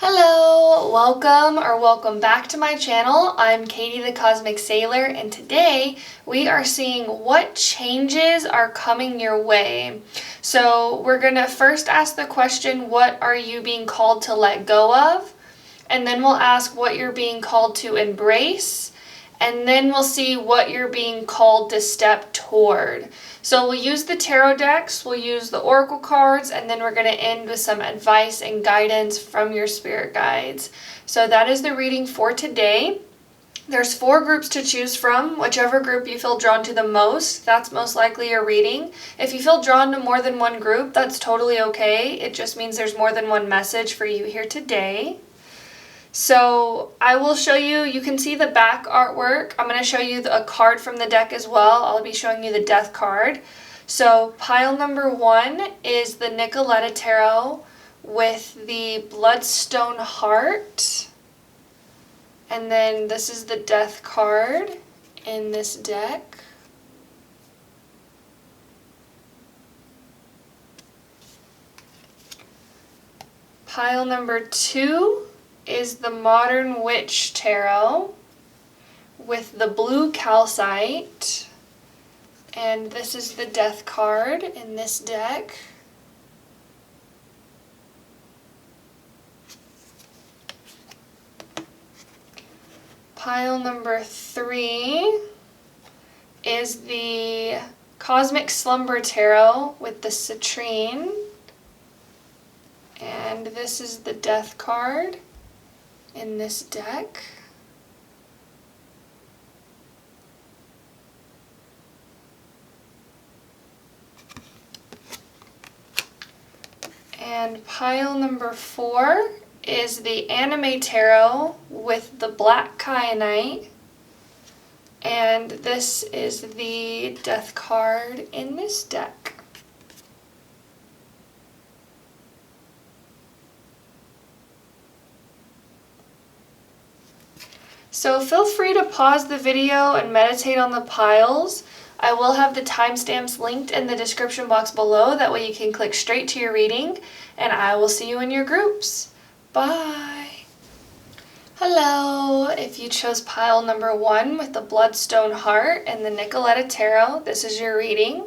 Hello, welcome back to my channel. I'm Katie.the.cosmic.sailor, and today we are seeing what changes are coming your way. So we're going to first ask the question, what are you being called to let go of? And then we'll ask what you're being called to embrace. And then we'll see what you're being called to step toward. So we'll use the tarot decks, we'll use the oracle cards, and then we're going to end with some advice and guidance from your spirit guides. So that is the reading for today. There's 4 groups to choose from. Whichever group you feel drawn to the most, that's most likely your reading. If you feel drawn to more than one group, that's totally okay. It just means there's more than one message for you here today. So I will show you, you can see the back artwork. I'm going to show you a card from the deck as well. I'll be showing you the death card. So pile number 1 is the Nicolette tarot with the bloodstone heart. And then this is the death card in this deck. Pile number 2 is the Modern Witch Tarot with the blue calcite, and this is the death card in this deck. Pile number 3 is the Cosmic Slumber Tarot with the citrine, and this is the death card in this deck. And pile number 4 is the Anime Tarot with the black kyanite, and this is the death card in this deck. So feel free to pause the video and meditate on the piles. I will have the timestamps linked in the description box below, that way you can click straight to your reading, and I will see you in your groups. Bye! Hello! If you chose pile number 1 with the bloodstone heart and the Nicolette tarot, this is your reading.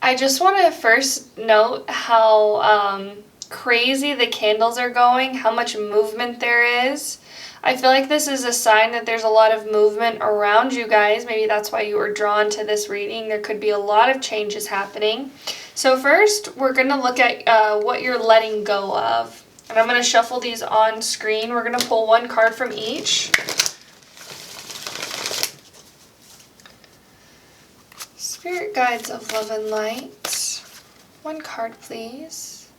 I just want to first note how crazy the candles are going, how much movement there is. I feel like this is a sign that there's a lot of movement around you guys. Maybe that's why you were drawn to this reading. There could be a lot of changes happening. So first, we're going to look at what you're letting go of. And I'm going to shuffle these on screen. We're going to pull one card from each. Spirit guides of love and light. One card, please.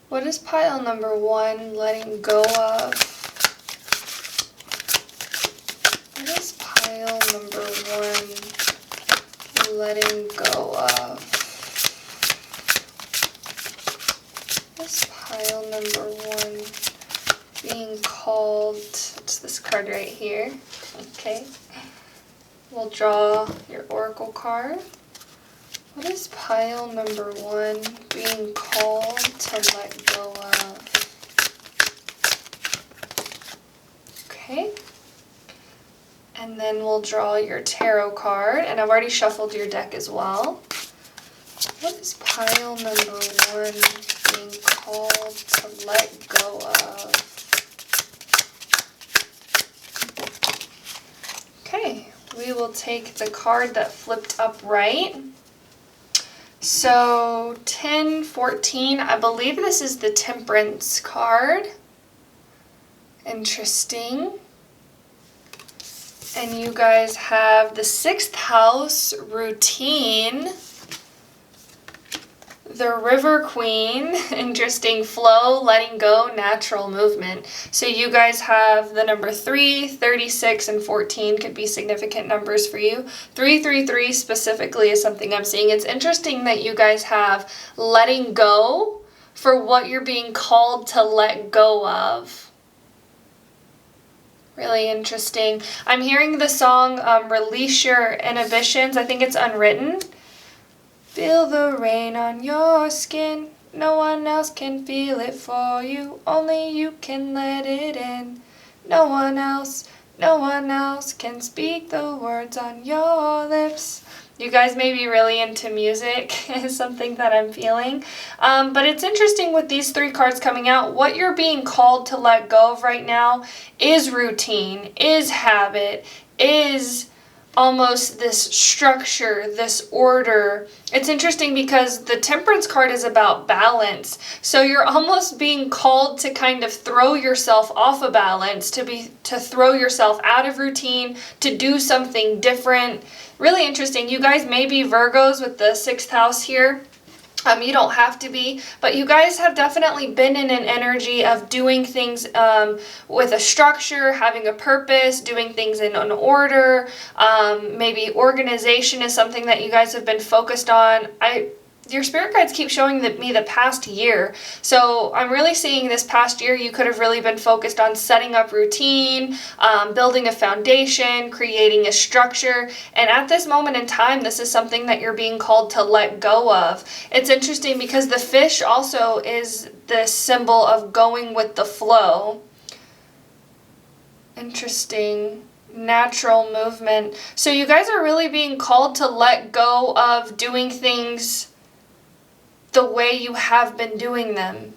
What is pile number 1 letting go of? What is pile number 1 letting go of? What is pile number 1 being called? It's this card right here. Okay. We'll draw your oracle card. What is pile number 1 being called to let go of? Okay. And then we'll draw your tarot card, and I've already shuffled your deck as well. What is pile number 1 being called to let go of? Okay, we will take the card that flipped upright. So 10, 14, I believe this is the Temperance card. Interesting. And you guys have the 6th house routine, the River Queen, interesting, flow, letting go, natural movement. So you guys have the number 3, 36, and 14 could be significant numbers for you. 333 specifically is something I'm seeing. It's interesting that you guys have letting go for what you're being called to let go of. Really interesting. I'm hearing the song Release Your Inhibitions. I think it's Unwritten. Feel the rain on your skin. No one else can feel it for you. Only you can let it in. No one else can speak the words on your lips. You guys may be really into music is something that I'm feeling. But it's interesting with these 3 cards coming out, what you're being called to let go of right now is routine, is habit, is almost this structure, this order. It's interesting because the Temperance card is about balance. So you're almost being called to kind of throw yourself off of balance, to throw yourself out of routine, to do something different. Really interesting. You guys may be Virgos with the 6th house here. You don't have to be, but you guys have definitely been in an energy of doing things with a structure, having a purpose, doing things in an order. Maybe organization is something that you guys have been focused on. Your spirit guides keep showing me the past year. So I'm really seeing this past year you could have really been focused on setting up routine, building a foundation, creating a structure. And at this moment in time, this is something that you're being called to let go of. It's interesting because the fish also is the symbol of going with the flow. Interesting. Natural movement. So you guys are really being called to let go of doing things the way you have been doing them.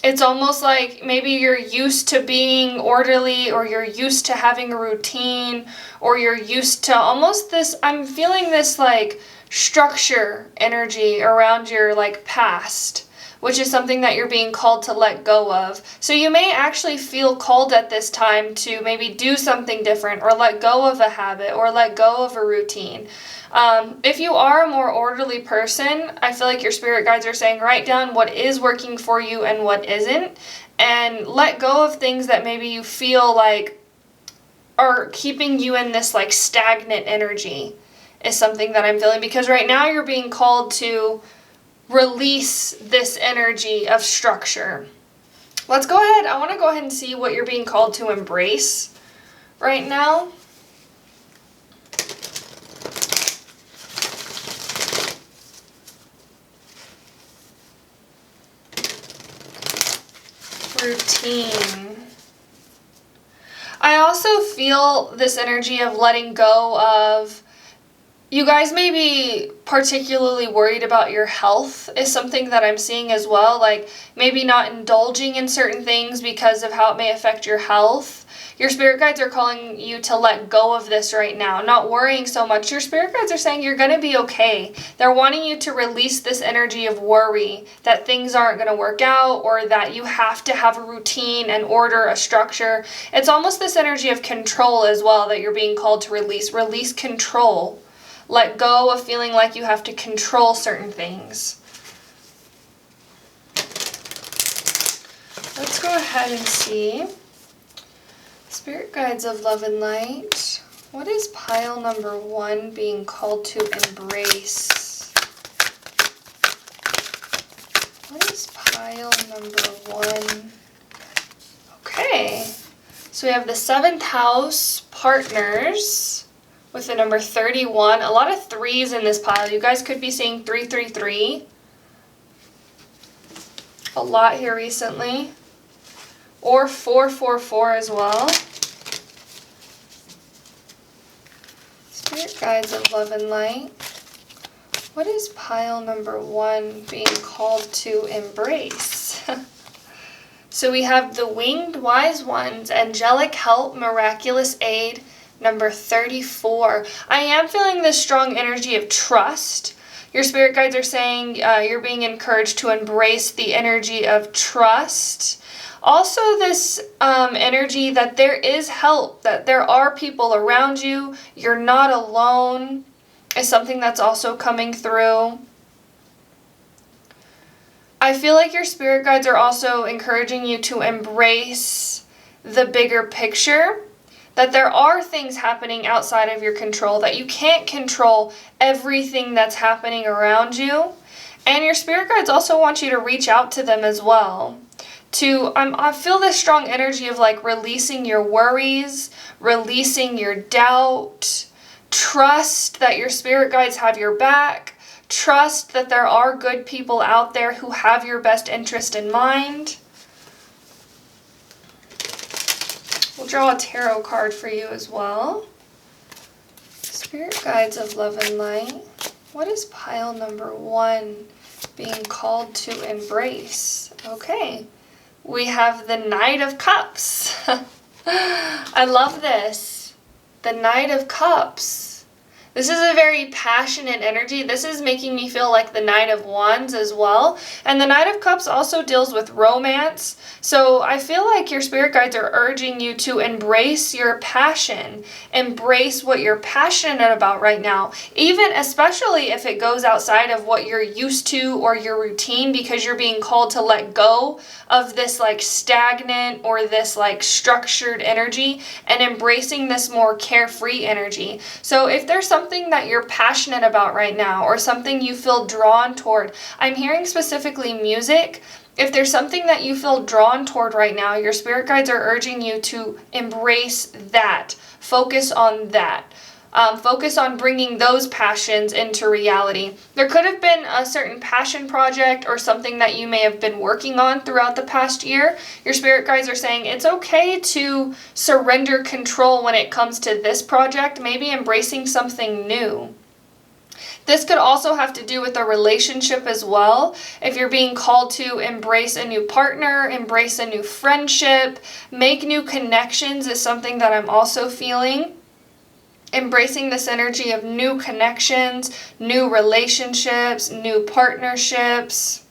It's almost like maybe you're used to being orderly, or you're used to having a routine, or you're used to almost this, I'm feeling this like structure energy around your like past, which is something that you're being called to let go of. So you may actually feel called at this time to maybe do something different, or let go of a habit, or let go of a routine. If you are a more orderly person, I feel like your spirit guides are saying write down what is working for you and what isn't, and let go of things that maybe you feel like are keeping you in this like stagnant energy is something that I'm feeling, because right now you're being called to release this energy of structure. Let's go ahead. I want to go ahead and see what you're being called to embrace right now. Routine. I also feel this energy of letting go of, you guys may be particularly worried about your health is something that I'm seeing as well. Like maybe not indulging in certain things because of how it may affect your health. Your spirit guides are calling you to let go of this right now, not worrying so much. Your spirit guides are saying you're going to be okay. They're wanting you to release this energy of worry that things aren't going to work out, or that you have to have a routine and order, a structure. It's almost this energy of control as well that you're being called to release. Release control. Let go of feeling like you have to control certain things. Let's go ahead and see. Spirit guides of love and light. What is pile number 1 being called to embrace? What is pile number 1? Okay. So we have the 7th house, partners, with the number 31. A lot of 3s in this pile. You guys could be seeing 333. A lot here recently. Or 444 as well. Spirit guides of love and light. What is pile number 1 being called to embrace? So we have the winged wise ones, angelic help, miraculous aid, number 34. I am feeling this strong energy of trust. Your spirit guides are saying you're being encouraged to embrace the energy of trust. Also this energy that there is help, that there are people around you, you're not alone, is something that's also coming through. I feel like your spirit guides are also encouraging you to embrace the bigger picture, that there are things happening outside of your control, that you can't control everything that's happening around you. And your spirit guides also want you to reach out to them as well. I feel this strong energy of like releasing your worries, releasing your doubt, trust that your spirit guides have your back, Trust that there are good people out there who have your best interest in mind. We'll draw a tarot card for you as well. Spirit guides of love and light. What is pile number 1 being called to embrace? Okay. We have the Knight of Cups. I love this. The Knight of Cups. This is a very passionate energy. This is making me feel like the Knight of Wands as well. And the Knight of Cups also deals with romance. So I feel like your spirit guides are urging you to embrace your passion. Embrace what you're passionate about right now. Even especially if it goes outside of what you're used to or your routine, because you're being called to let go of this like stagnant or this like structured energy and embracing this more carefree energy. So if there's something that you're passionate about right now or something you feel drawn toward, I'm hearing specifically music. If there's something that you feel drawn toward right now, your spirit guides are urging you to embrace that. Focus on that. Focus on bringing those passions into reality. There could have been a certain passion project or something that you may have been working on throughout the past year. Your spirit guides are saying it's okay to surrender control when it comes to this project, maybe embracing something new. This could also have to do with a relationship as well. If you're being called to embrace a new partner, embrace a new friendship, make new connections is something that I'm also feeling. Embracing this energy of new connections, new relationships, new partnerships.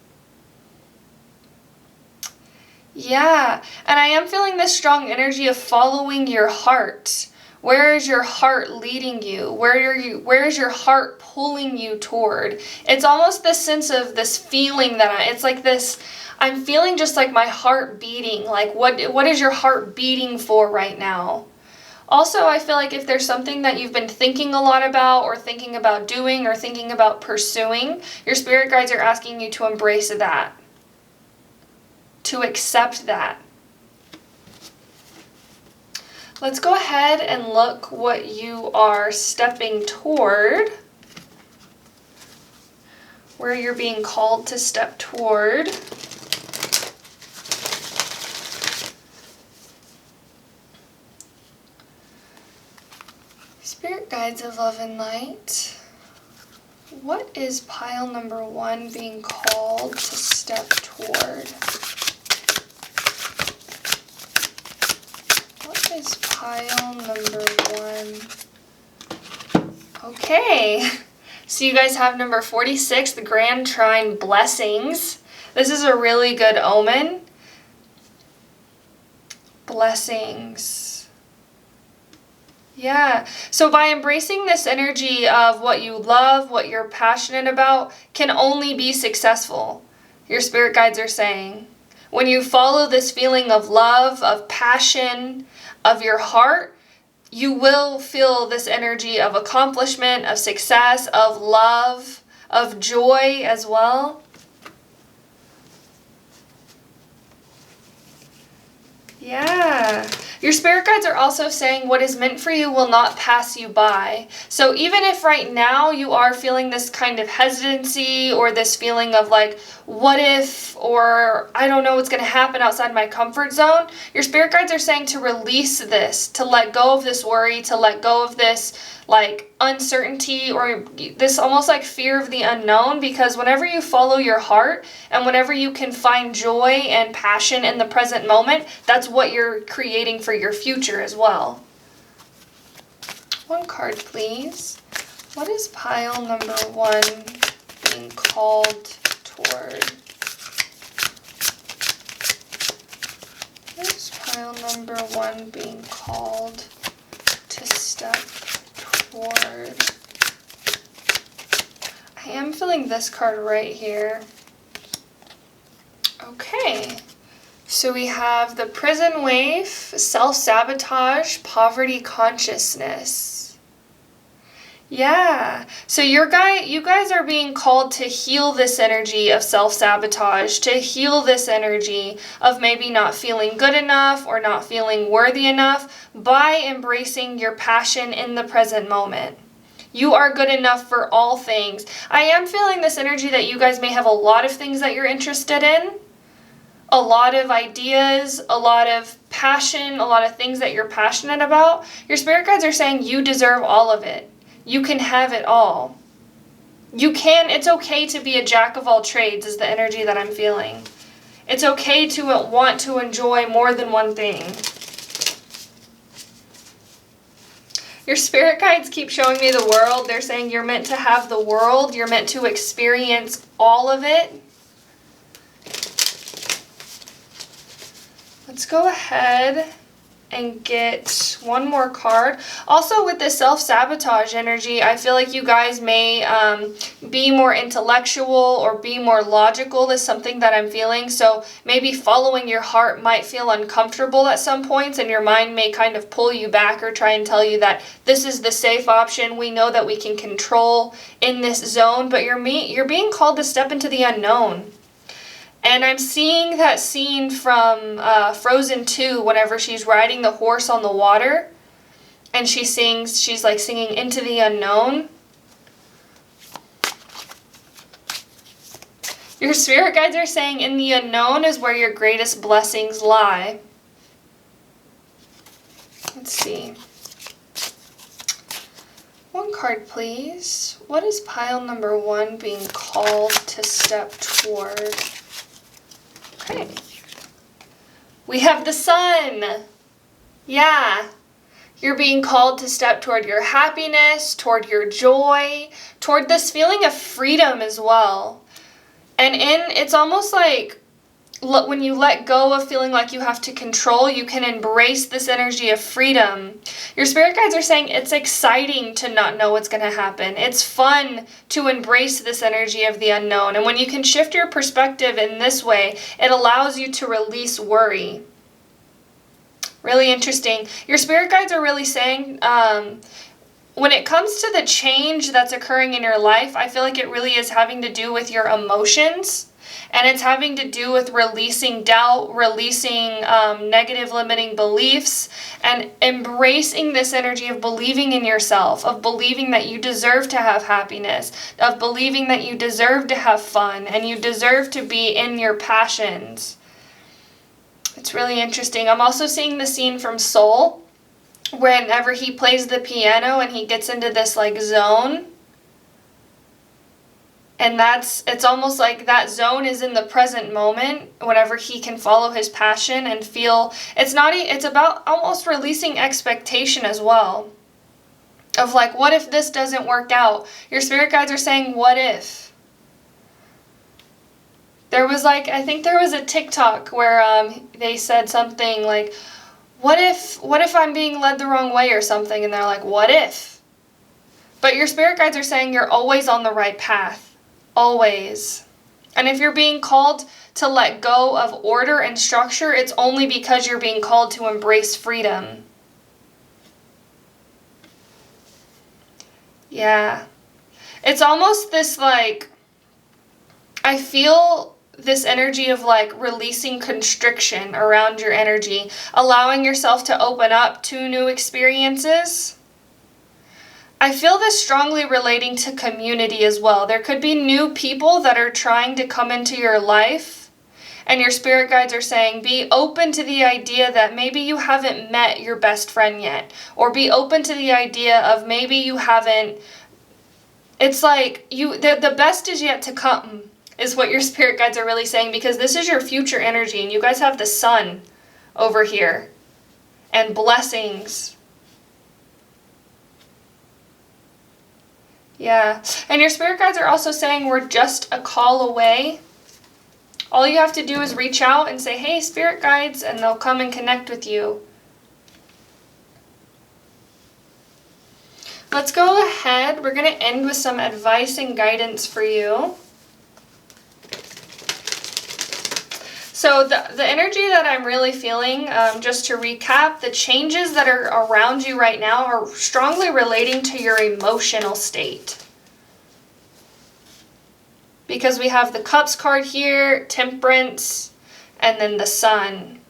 Yeah, and I am feeling this strong energy of following your heart. Where is your heart leading you? Where is your heart pulling you toward? It's almost this sense of this feeling that it's like this, I'm feeling just like my heart beating. Like what is your heart beating for right now? Also, I feel like if there's something that you've been thinking a lot about or thinking about doing or thinking about pursuing, your spirit guides are asking you to embrace that, to accept that. Let's go ahead and look what you are stepping toward, where you're being called to step toward. Spirit guides of love and light, what is pile number 1 being called to step toward? What is pile number 1? Okay, so you guys have number 46, the Grand Trine Blessings. This is a really good omen. Blessings. Yeah, so by embracing this energy of what you love, what you're passionate about, can only be successful, your spirit guides are saying. When you follow this feeling of love, of passion, of your heart, you will feel this energy of accomplishment, of success, of love, of joy as well. Yeah. Your spirit guides are also saying what is meant for you will not pass you by. So even if right now you are feeling this kind of hesitancy or this feeling of like, what if, or I don't know what's going to happen outside my comfort zone, your spirit guides are saying to release this, to let go of this worry, to let go of this like uncertainty or this almost like fear of the unknown, because whenever you follow your heart and whenever you can find joy and passion in the present moment, that's what you're creating for your future as well. One card, please. What is pile number 1 being called toward? What is pile number 1 being called to step toward? I am feeling this card right here. Okay. So we have the prison wave, self-sabotage, poverty consciousness. Yeah, so you guys are being called to heal this energy of self-sabotage, to heal this energy of maybe not feeling good enough or not feeling worthy enough by embracing your passion in the present moment. You are good enough for all things. I am feeling this energy that you guys may have a lot of things that you're interested in, a lot of ideas, a lot of passion, a lot of things that you're passionate about. Your spirit guides are saying you deserve all of it. You can have it all. It's okay to be a jack of all trades is the energy that I'm feeling. It's okay to want to enjoy more than one thing. Your spirit guides keep showing me the world. They're saying you're meant to have the world. You're meant to experience all of it. Let's go ahead and get one more card. Also with the self-sabotage energy, I feel like you guys may be more intellectual or be more logical is something that I'm feeling. So maybe following your heart might feel uncomfortable at some points, and your mind may kind of pull you back or try and tell you that this is the safe option. We know that we can control in this zone, but you're being called to step into the unknown. And I'm seeing that scene from Frozen 2 whenever she's riding the horse on the water and she's like singing Into the Unknown. Your spirit guides are saying in the unknown is where your greatest blessings lie. Let's see. One card, please. What is pile number 1 being called to step toward? Okay. We have the sun. Yeah. You're being called to step toward your happiness, toward your joy, toward this feeling of freedom as well. And it's almost like when you let go of feeling like you have to control, you can embrace this energy of freedom. Your spirit guides are saying it's exciting to not know what's going to happen. It's fun to embrace this energy of the unknown. And when you can shift your perspective in this way, it allows you to release worry. Really interesting. Your spirit guides are really saying, when it comes to the change that's occurring in your life, I feel like it really is having to do with your emotions. And it's having to do with releasing doubt, releasing negative limiting beliefs, and embracing this energy of believing in yourself, of believing that you deserve to have happiness, of believing that you deserve to have fun, and you deserve to be in your passions. It's really interesting. I'm also seeing the scene from Soul, whenever he plays the piano and he gets into this like zone. And it's almost like that zone is in the present moment whenever he can follow his passion and feel, it's about almost releasing expectation as well. Of like, what if this doesn't work out? Your spirit guides are saying, what if? I think there was a TikTok where they said something like, what if I'm being led the wrong way or something? And they're like, what if? But your spirit guides are saying you're always on the right path. Always. And if you're being called to let go of order and structure, it's only because you're being called to embrace freedom. Yeah. It's almost this like, I feel this energy of like releasing constriction around your energy, allowing yourself to open up to new experiences. I feel this strongly relating to community as well. There could be new people that are trying to come into your life, and your spirit guides are saying be open to the idea that maybe you haven't met your best friend yet, or be open to the idea of maybe you haven't. It's like the best is yet to come is what your spirit guides are really saying, because this is your future energy, and you guys have the sun over here and blessings. Yeah, and your spirit guides are also saying we're just a call away. All you have to do is reach out and say, hey, spirit guides, and they'll come and connect with you. Let's go ahead. We're going to end with some advice and guidance for you. So the energy that I'm really feeling, just to recap, the changes that are around you right now are strongly relating to your emotional state. Because we have the Cups card here, Temperance, and then the Sun.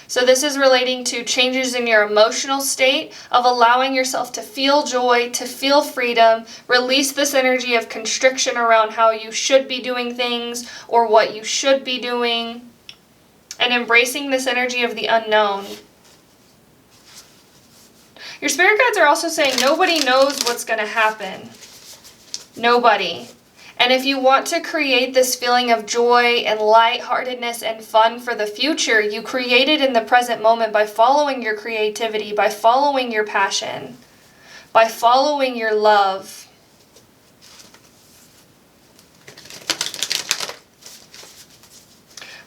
So this is relating to changes in your emotional state of allowing yourself to feel joy, to feel freedom, release this energy of constriction around how you should be doing things or what you should be doing, and embracing this energy of the unknown. Your spirit guides are also saying nobody knows what's going to happen. Nobody. And if you want to create this feeling of joy and lightheartedness and fun for the future, you create it in the present moment by following your creativity, by following your passion, by following your love.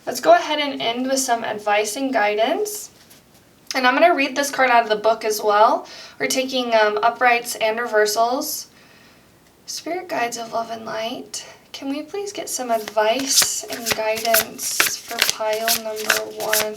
Let's go ahead and end with some advice and guidance. And I'm going to read this card out of the book as well. We're taking uprights and reversals. Spirit guides of love and light, can we please get some advice and guidance for pile number 1?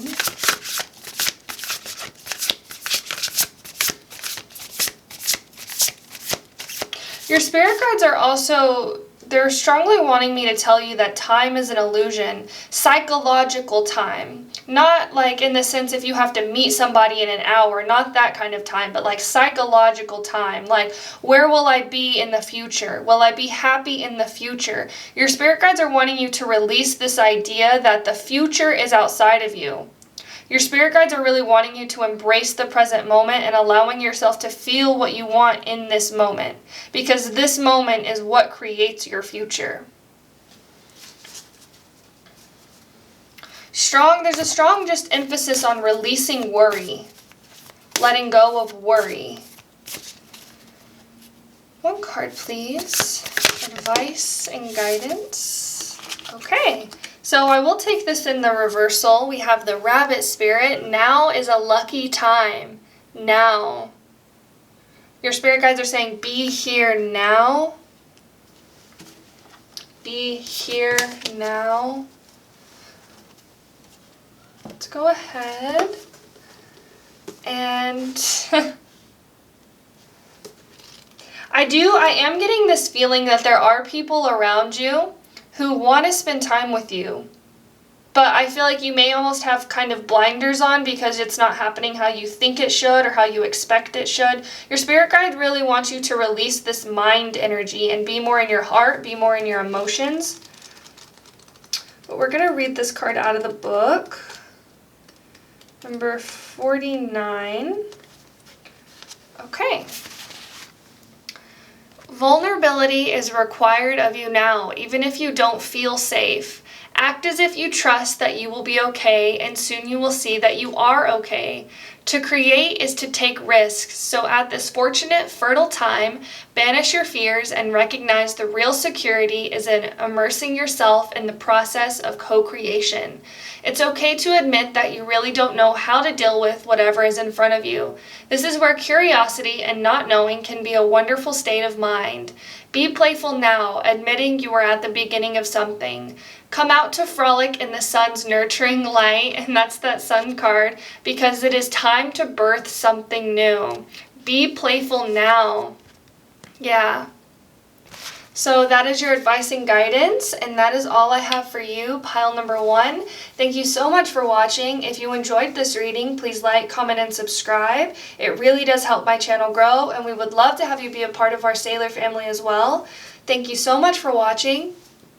Your spirit guides are also, they're strongly wanting me to tell you that time is an illusion, psychological time. Not like in the sense if you have to meet somebody in an hour, not that kind of time, but like psychological time. Like, where will I be in the future? Will I be happy in the future? Your spirit guides are wanting you to release this idea that the future is outside of you. Your spirit guides are really wanting you to embrace the present moment and allowing yourself to feel what you want in this moment, because this moment is what creates your future. There's a strong just emphasis on releasing worry, letting go of worry. One card, please. Advice and guidance. Okay, so I will take this in the reversal. We have the rabbit spirit. Now is a lucky time. Now. Your spirit guides are saying, be here now. Be here now. Let's go ahead and I am getting this feeling that there are people around you who want to spend time with you, but I feel like you may almost have kind of blinders on because it's not happening how you think it should or how you expect it should. Your spirit guide really wants you to release this mind energy and be more in your heart, be more in your emotions. But we're going to read this card out of the book. Number 49. Okay. Vulnerability is required of you now, even if you don't feel safe. Act as if you trust that you will be okay, and soon you will see that you are okay. To create is to take risks, so at this fortunate, fertile time, banish your fears and recognize the real security is in immersing yourself in the process of co-creation. It's okay to admit that you really don't know how to deal with whatever is in front of you. This is where curiosity and not knowing can be a wonderful state of mind. Be playful now, admitting you are at the beginning of something. Come out to frolic in the sun's nurturing light, and that's that sun card, because it is time to birth something new. Be playful now. Yeah. So that is your advice and guidance, and that is all I have for you, pile number 1. Thank you so much for watching. If you enjoyed this reading, please like, comment, and subscribe. It really does help my channel grow, and we would love to have you be a part of our Sailor family as well. Thank you so much for watching,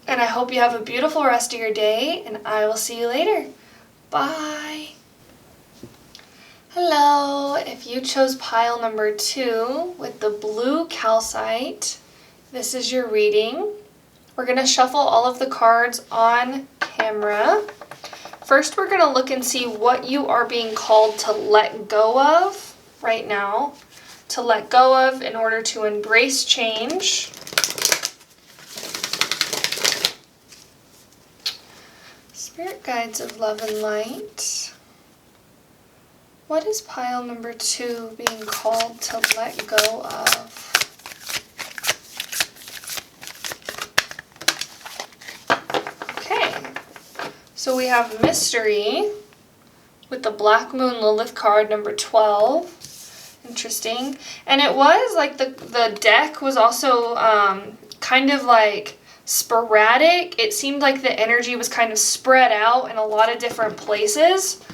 and I hope you have a beautiful rest of your day, and I will see you later. Bye. Hello. If you chose pile number 2 with the blue calcite, this is your reading. We're going to shuffle all of the cards on camera. First, we're going to look and see what you are being called to let go of right now. To let go of in order to embrace change. Spirit guides of love and light. What is pile number 2 being called to let go of? So we have Mystery with the Black Moon Lilith card, number 12. Interesting. And it was like the deck was also kind of like sporadic. It seemed like the energy was kind of spread out in a lot of different places.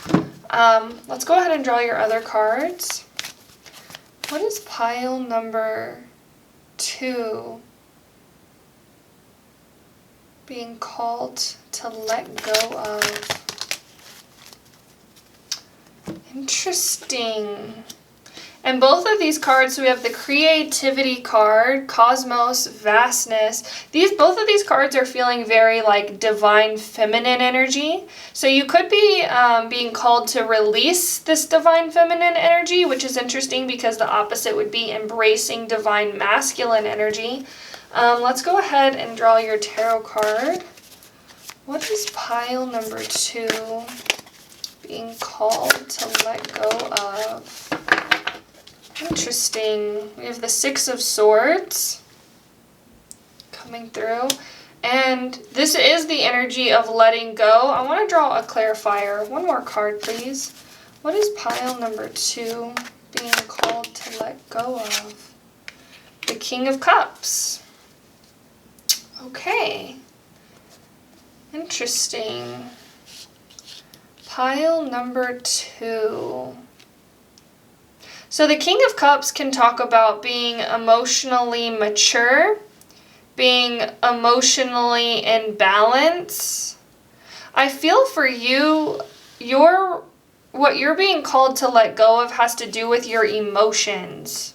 Let's go ahead and draw your other cards. What is pile number 2 being called to let go of? Interesting. And both of these cards, so we have the creativity card, cosmos, vastness. Both of these cards are feeling very like divine feminine energy. So you could be being called to release this divine feminine energy, which is interesting because the opposite would be embracing divine masculine energy. Let's go ahead and draw your tarot card. What is pile number 2 being called to let go of? Interesting. We have the 6 of Swords coming through. And this is the energy of letting go. I want to draw a clarifier. One more card, please. What is pile number 2 being called to let go of? The King of Cups. Okay. Interesting. Pile number 2. So the King of Cups can talk about being emotionally mature, being emotionally in balance. I feel for you, what you're being called to let go of has to do with your emotions.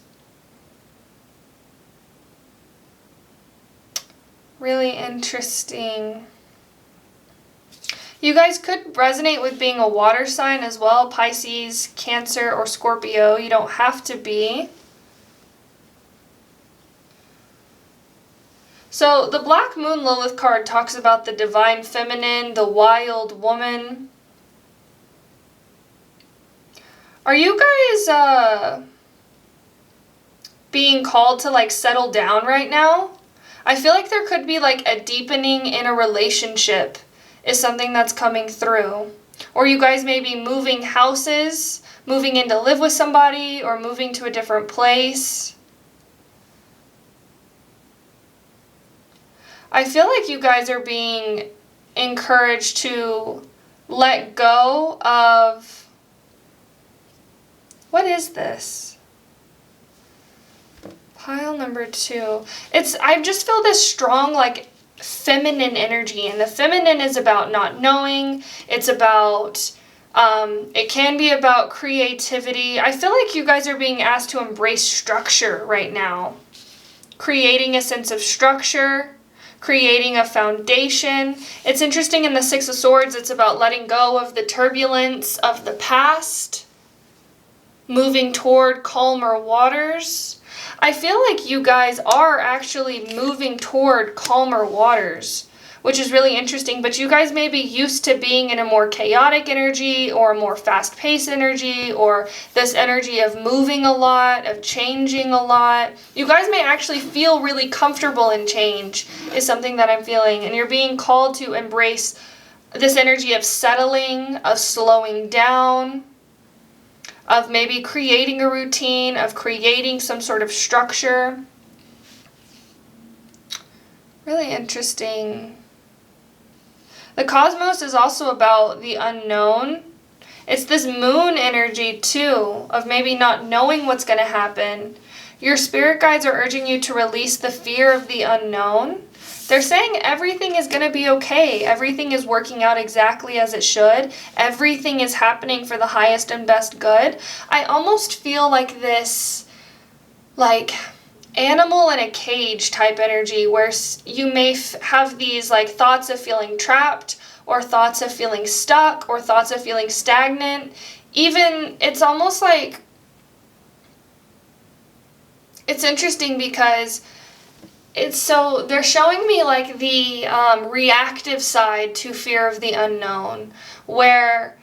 Really interesting. You guys could resonate with being a water sign as well, Pisces, Cancer, or Scorpio. You don't have to be. So the Black Moon Lilith card talks about the divine feminine, the wild woman. Are you guys being called to like settle down right now? I feel like there could be like a deepening in a relationship is something that's coming through. Or you guys may be moving houses, moving in to live with somebody, or moving to a different place. I feel like you guys are being encouraged to let go of... What is this? Pile number 2. I just feel this strong, like, feminine energy, and the feminine is about not knowing. It's about it can be about creativity. I feel like you guys are being asked to embrace structure right now, creating a sense of structure, creating a foundation. It's interesting, in the 6 of Swords, it's about letting go of the turbulence of the past, moving toward calmer waters. I feel like you guys are actually moving toward calmer waters, which is really interesting, but you guys may be used to being in a more chaotic energy or a more fast-paced energy, or this energy of moving a lot, of changing a lot. You guys may actually feel really comfortable in change, is something that I'm feeling, and you're being called to embrace this energy of settling, of slowing down, of maybe creating a routine, of creating some sort of structure. Really interesting. The cosmos is also about the unknown. It's this moon energy too, of maybe not knowing what's going to happen. Your spirit guides are urging you to release the fear of the unknown. They're saying everything is going to be okay. Everything is working out exactly as it should. Everything is happening for the highest and best good. I almost feel like this, like, animal in a cage type energy, where you may have these like thoughts of feeling trapped, or thoughts of feeling stuck, or thoughts of feeling stagnant. Even, it's almost like, it's interesting because they're showing me like the reactive side to fear of the unknown, where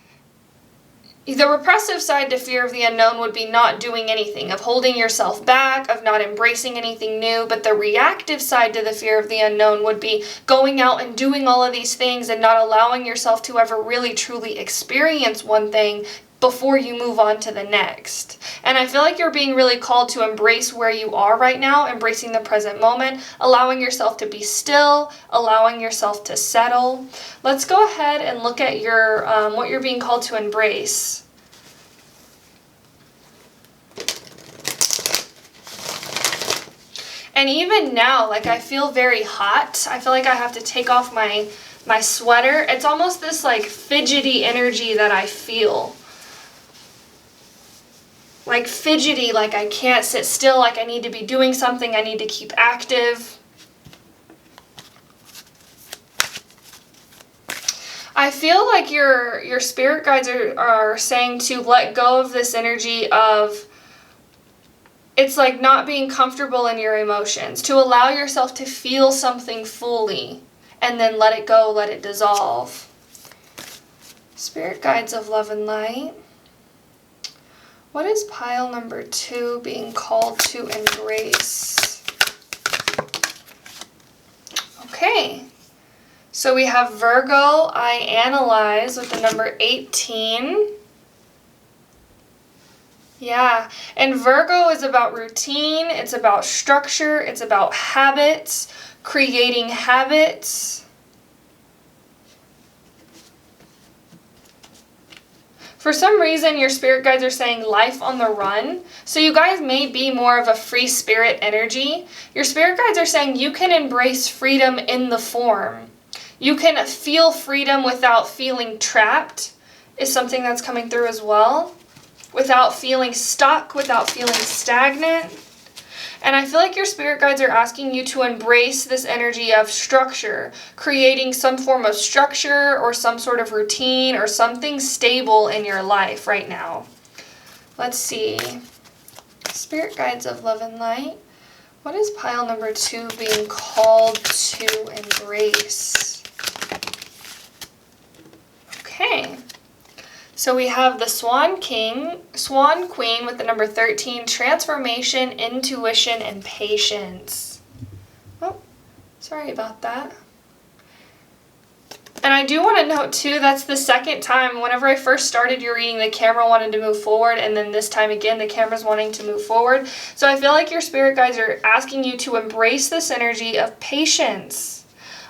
the repressive side to fear of the unknown would be not doing anything, of holding yourself back, of not embracing anything new. But the reactive side to the fear of the unknown would be going out and doing all of these things and not allowing yourself to ever really truly experience one thing, before you move on to the next. And I feel like you're being really called to embrace where you are right now, embracing the present moment, allowing yourself to be still, allowing yourself to settle. Let's go ahead and look at your what you're being called to embrace. And even now, like, I feel very hot. I feel like I have to take off my sweater. It's almost this like fidgety energy that I feel. Like fidgety, like I can't sit still, like I need to be doing something, I need to keep active. I feel like your spirit guides are saying to let go of this energy of, it's like not being comfortable in your emotions, to allow yourself to feel something fully and then let it go, let it dissolve. Spirit guides of love and light. What is pile number 2 being called to embrace? Okay, so we have Virgo, I analyze with the number 18. Yeah, and Virgo is about routine, it's about structure, it's about habits, creating habits. For some reason, your spirit guides are saying life on the run. So you guys may be more of a free spirit energy. Your spirit guides are saying you can embrace freedom in the form. You can feel freedom without feeling trapped, is something that's coming through as well. Without feeling stuck, without feeling stagnant. And I feel like your spirit guides are asking you to embrace this energy of structure, creating some form of structure or some sort of routine or something stable in your life right now. Let's see. Spirit guides of love and light. What is pile number 2 being called to embrace? Okay. So we have the Swan Queen with the number 13, transformation, intuition, and patience. Oh, sorry about that. And I do want to note too, that's the second time, whenever I first started your reading, the camera wanted to move forward, and then this time again, the camera's wanting to move forward. So I feel like your spirit guides are asking you to embrace this energy of patience,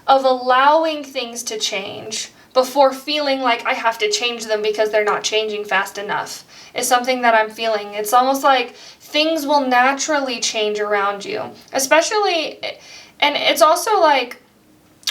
of allowing things to change, before feeling like I have to change them because they're not changing fast enough, is something that I'm feeling. It's almost like things will naturally change around you. Especially, and it's also like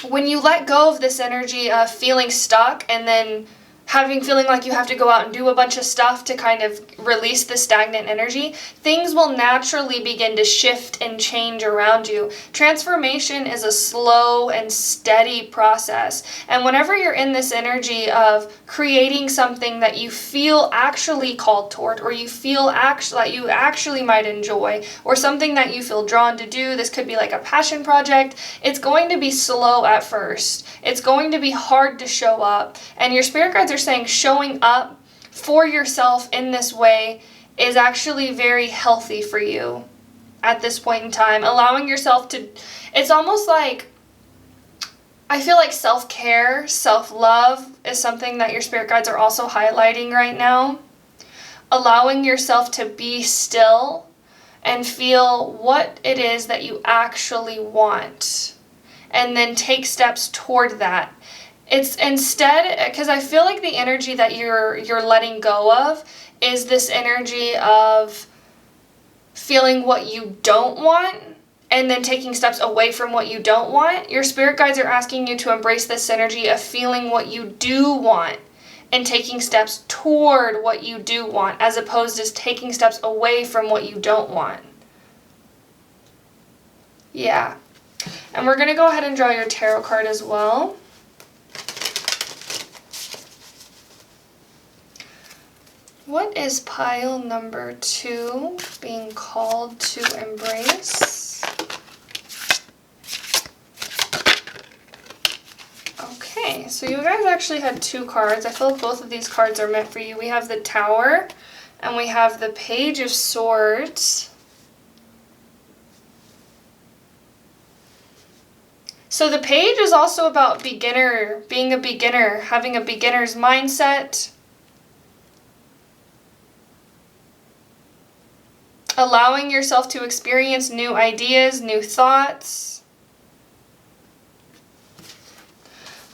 when you let go of this energy of feeling stuck and then feeling like you have to go out and do a bunch of stuff to kind of release the stagnant energy, things will naturally begin to shift and change around you. Transformation is a slow and steady process. And whenever you're in this energy of creating something that you feel actually called toward, or you feel that you actually might enjoy, or something that you feel drawn to do, this could be like a passion project, it's going to be slow at first. It's going to be hard to show up. And your spirit guides are saying showing up for yourself in this way is actually very healthy for you at this point in time. Allowing yourself to, it's almost like, I feel like self-care, self-love is something that your spirit guides are also highlighting right now. Allowing yourself to be still and feel what it is that you actually want, and then take steps toward that. It's instead, because I feel like the energy that you're letting go of is this energy of feeling what you don't want and then taking steps away from what you don't want. Your spirit guides are asking you to embrace this energy of feeling what you do want and taking steps toward what you do want, as opposed to taking steps away from what you don't want. Yeah. And we're going to go ahead and draw your tarot card as well. What is pile number 2 being called to embrace? Okay, so you guys actually had 2 cards. I feel like both of these cards are meant for you. We have the Tower and we have the Page of Swords. So the Page is also about being a beginner, having a beginner's mindset. allowing yourself to experience new ideas, new thoughts.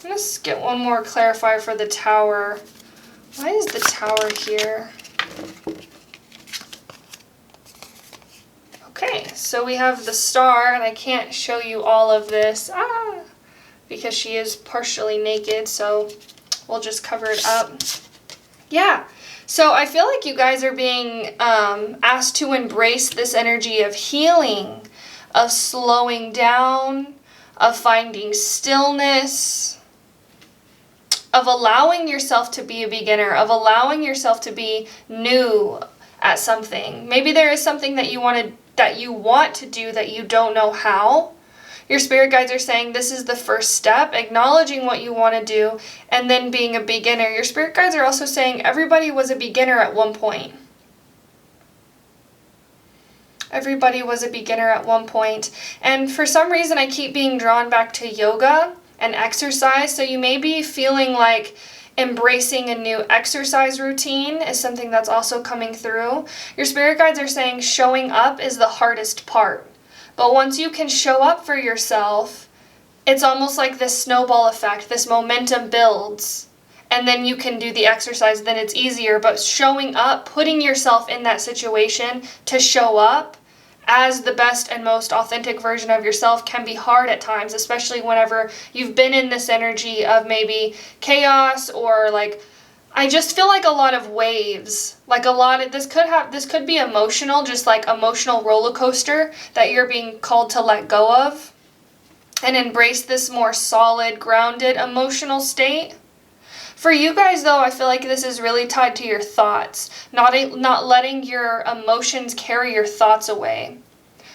Let's get one more clarifier for the Tower. Why is the Tower here? Okay, so we have the Star, and I can't show you all of this because she is partially naked, so we'll just cover it up. Yeah, so I feel like you guys are being asked to embrace this energy of healing, of slowing down, of finding stillness, of allowing yourself to be a beginner, of allowing yourself to be new at something. Maybe there is something that you want to do that you don't know how. Your spirit guides are saying this is the first step, acknowledging what you want to do, and then being a beginner. Your spirit guides are also saying everybody was a beginner at one point. Everybody was a beginner at one point. And for some reason, I keep being drawn back to yoga and exercise. So you may be feeling like embracing a new exercise routine is something that's also coming through. Your spirit guides are saying showing up is the hardest part. But once you can show up for yourself, it's almost like this snowball effect, this momentum builds, and then you can do the exercise, then it's easier. But showing up, putting yourself in that situation to show up as the best and most authentic version of yourself can be hard at times, especially whenever you've been in this energy of maybe chaos or like, I just feel like a lot of waves, like a lot of, this could be emotional, just like emotional roller coaster that you're being called to let go of and embrace this more solid, grounded emotional state. For you guys though, I feel like this is really tied to your thoughts, not letting your emotions carry your thoughts away,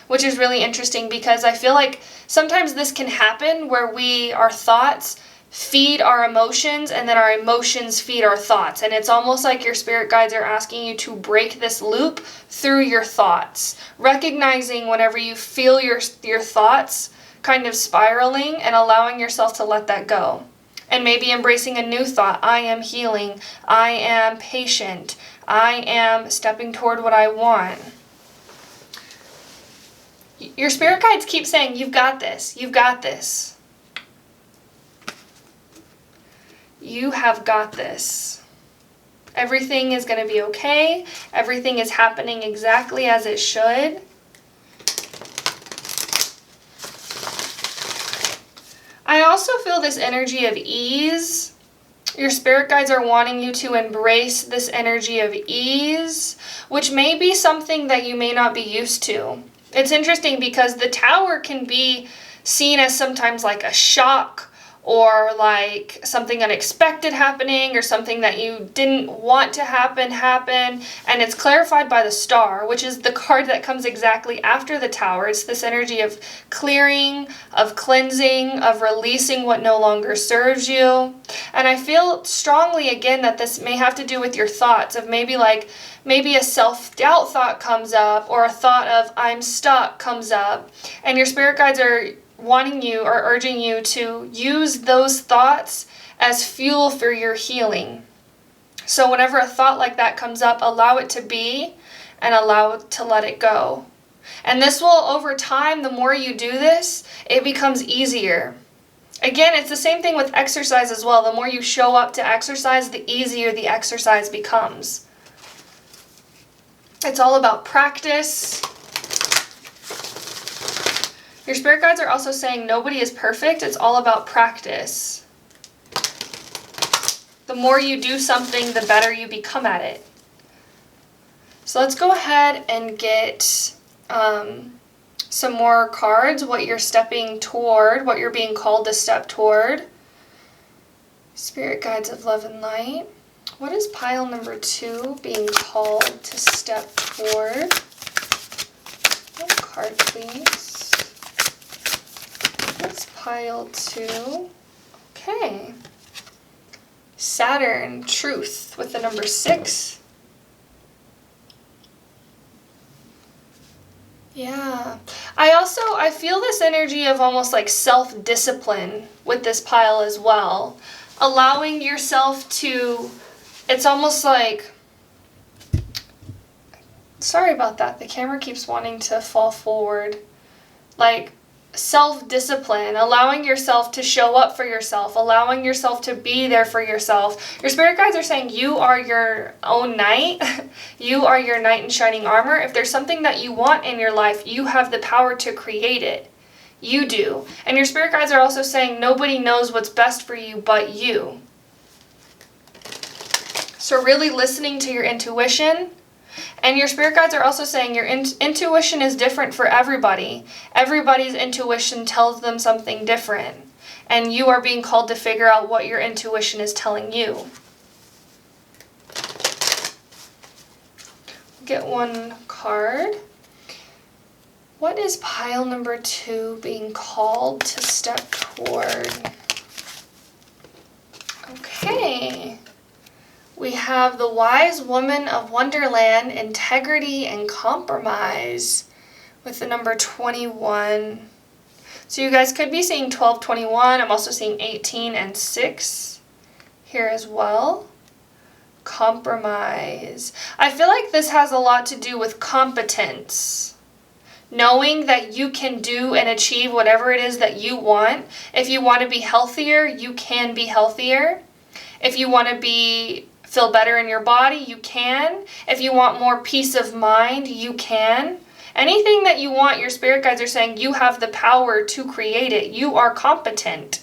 which is really interesting because I feel like sometimes this can happen where our thoughts feed our emotions and then our emotions feed our thoughts. And it's almost like your spirit guides are asking you to break this loop through your thoughts, recognizing whenever you feel your thoughts kind of spiraling and allowing yourself to let that go. And maybe embracing a new thought. I am healing. I am patient. I am stepping toward what I want. Your spirit guides keep saying, you've got this. You've got this. You have got this. Everything is going to be okay. Everything is happening exactly as it should. I also feel this energy of ease. Your spirit guides are wanting you to embrace this energy of ease, which may be something that you may not be used to. It's interesting because the Tower can be seen as sometimes like a shock or like something unexpected happening or something that you didn't want to happen. And it's clarified by the Star, which is the card that comes exactly after the Tower. It's this energy of clearing, of cleansing, of releasing what no longer serves you. And I feel strongly again that this may have to do with your thoughts of maybe a self-doubt thought comes up or a thought of I'm stuck comes up. And your spirit guides are wanting you or urging you to use those thoughts as fuel for your healing. So whenever a thought like that comes up, allow it to be and allow it to let it go. And this will, over time, the more you do this, it becomes easier. Again, it's the same thing with exercise as well. The more you show up to exercise, the easier the exercise becomes. It's all about practice. Your spirit guides are also saying nobody is perfect. It's all about practice. The more you do something, the better you become at it. So let's go ahead and get some more cards, what you're stepping toward, what you're being called to step toward. Spirit guides of love and light. What is pile number 2 being called to step toward? One card, please. That's pile 2. Okay. Saturn, truth, with the number 6. Yeah. I feel this energy of almost like self-discipline with this pile as well. Allowing yourself to, it's almost like Sorry about that. The camera keeps wanting to fall forward. Like, self-discipline, allowing yourself to show up for yourself, allowing yourself to be there for yourself. Your spirit guides are saying you are your own knight. You are your knight in shining armor. If there's something that you want in your life, you have the power to create it. You do. And your spirit guides are also saying nobody knows what's best for you but you. So really listening to your intuition. And your spirit guides are also saying your intuition is different for everybody. Everybody's intuition tells them something different. And you are being called to figure out what your intuition is telling you. Get one card. What is pile number 2 being called to step toward? Okay. We have the Wise Woman of Wonderland, Integrity and Compromise, with the number 21. So you guys could be seeing 12, 21. I'm also seeing 18 and 6 here as well. Compromise. I feel like this has a lot to do with competence. Knowing that you can do and achieve whatever it is that you want. If you want to be healthier, you can be healthier. If you want to feel better in your body, you can. If you want more peace of mind, you can. Anything that you want, your spirit guides are saying you have the power to create it. You are competent.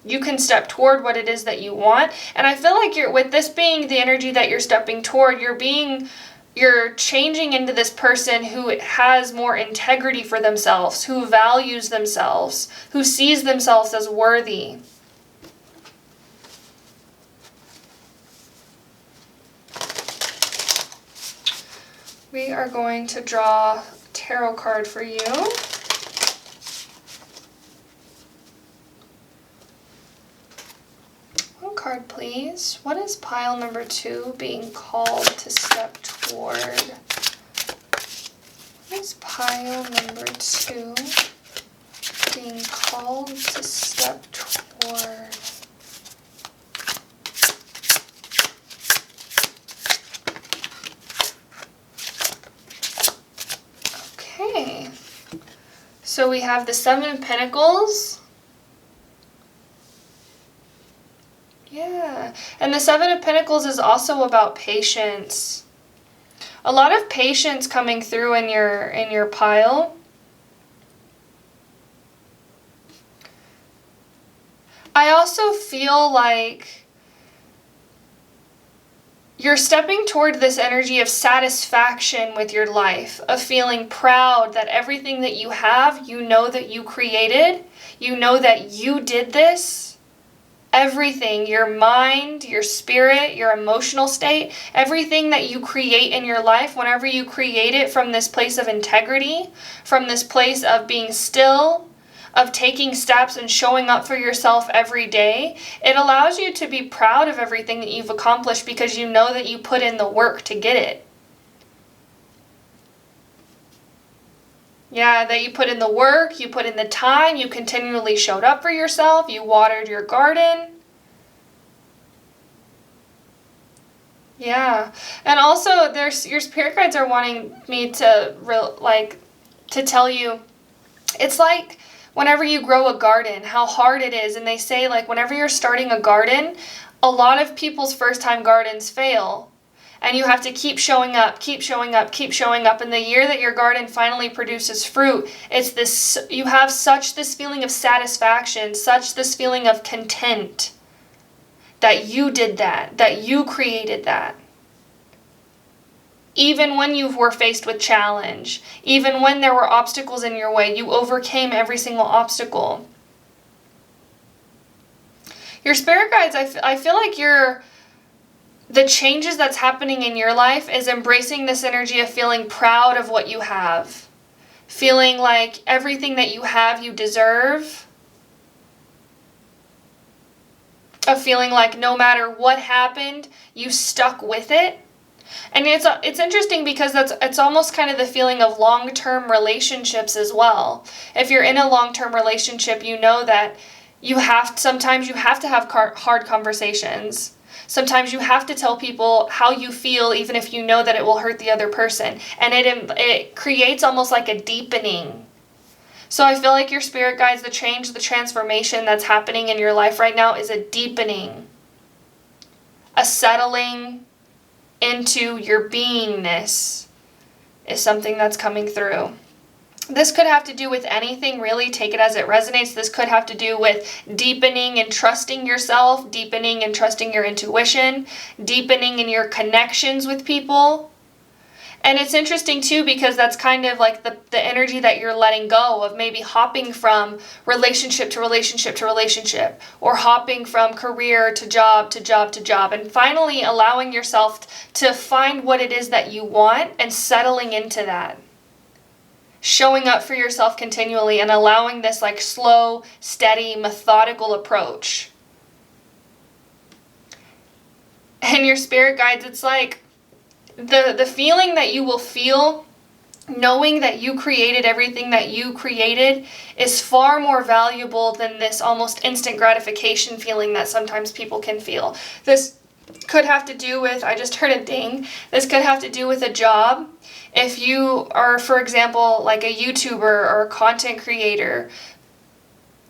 You can step toward what it is that you want. And I feel like with this being the energy that you're stepping toward, you're changing into this person who has more integrity for themselves, who values themselves, who sees themselves as worthy. We are going to draw a tarot card for you. One card, please. What is pile number 2 being called to step toward? What is pile number 2 being called to step toward? Okay, so we have the 7 of Pentacles. Yeah, and the 7 of Pentacles is also about patience. A lot of patience coming through in your pile. I also feel like you're stepping toward this energy of satisfaction with your life, of feeling proud that everything that you have, you know that you created, you know that you did this. Everything, your mind, your spirit, your emotional state, everything that you create in your life, whenever you create it from this place of integrity, from this place of being still, of taking steps and showing up for yourself every day, it allows you to be proud of everything that you've accomplished because you know that you put in the work to get it. Yeah, that you put in the work, you put in the time, you continually showed up for yourself, you watered your garden. Yeah, and also your spirit guides are wanting me to tell you, it's like whenever you grow a garden, how hard it is. And they say, like, whenever you're starting a garden, a lot of people's first-time gardens fail. And you have to keep showing up, keep showing up, keep showing up. And the year that your garden finally produces fruit, you have such this feeling of satisfaction, such this feeling of content that you did that you created that. Even when you were faced with challenge, even when there were obstacles in your way, you overcame every single obstacle. Your spirit guides, I feel like the changes that's happening in your life is embracing this energy of feeling proud of what you have. Feeling like everything that you have, you deserve. Of feeling like no matter what happened, you stuck with it. And it's interesting because it's almost kind of the feeling of long-term relationships as well. If you're in a long-term relationship, you know that sometimes you have to have hard conversations. Sometimes you have to tell people how you feel, even if you know that it will hurt the other person. And it creates almost like a deepening. So I feel like your spirit guides, the change, the transformation that's happening in your life right now is a deepening, a settling into your beingness is something that's coming through. This could have to do with anything, really. Take it as it resonates. This could have to do with deepening and trusting yourself, deepening and trusting your intuition, deepening in your connections with people. And it's interesting too, because that's kind of like the energy that you're letting go of, maybe hopping from relationship to relationship to relationship, or hopping from career to job to job to job, and finally allowing yourself to find what it is that you want and settling into that. Showing up for yourself continually and allowing this like slow, steady, methodical approach. And your spirit guides, it's like the feeling that you will feel knowing that you created everything that you created is far more valuable than this almost instant gratification feeling that sometimes people can feel. This could have to do with, I just heard a ding, this could have to do with a job. If you are, for example, like a YouTuber or a content creator,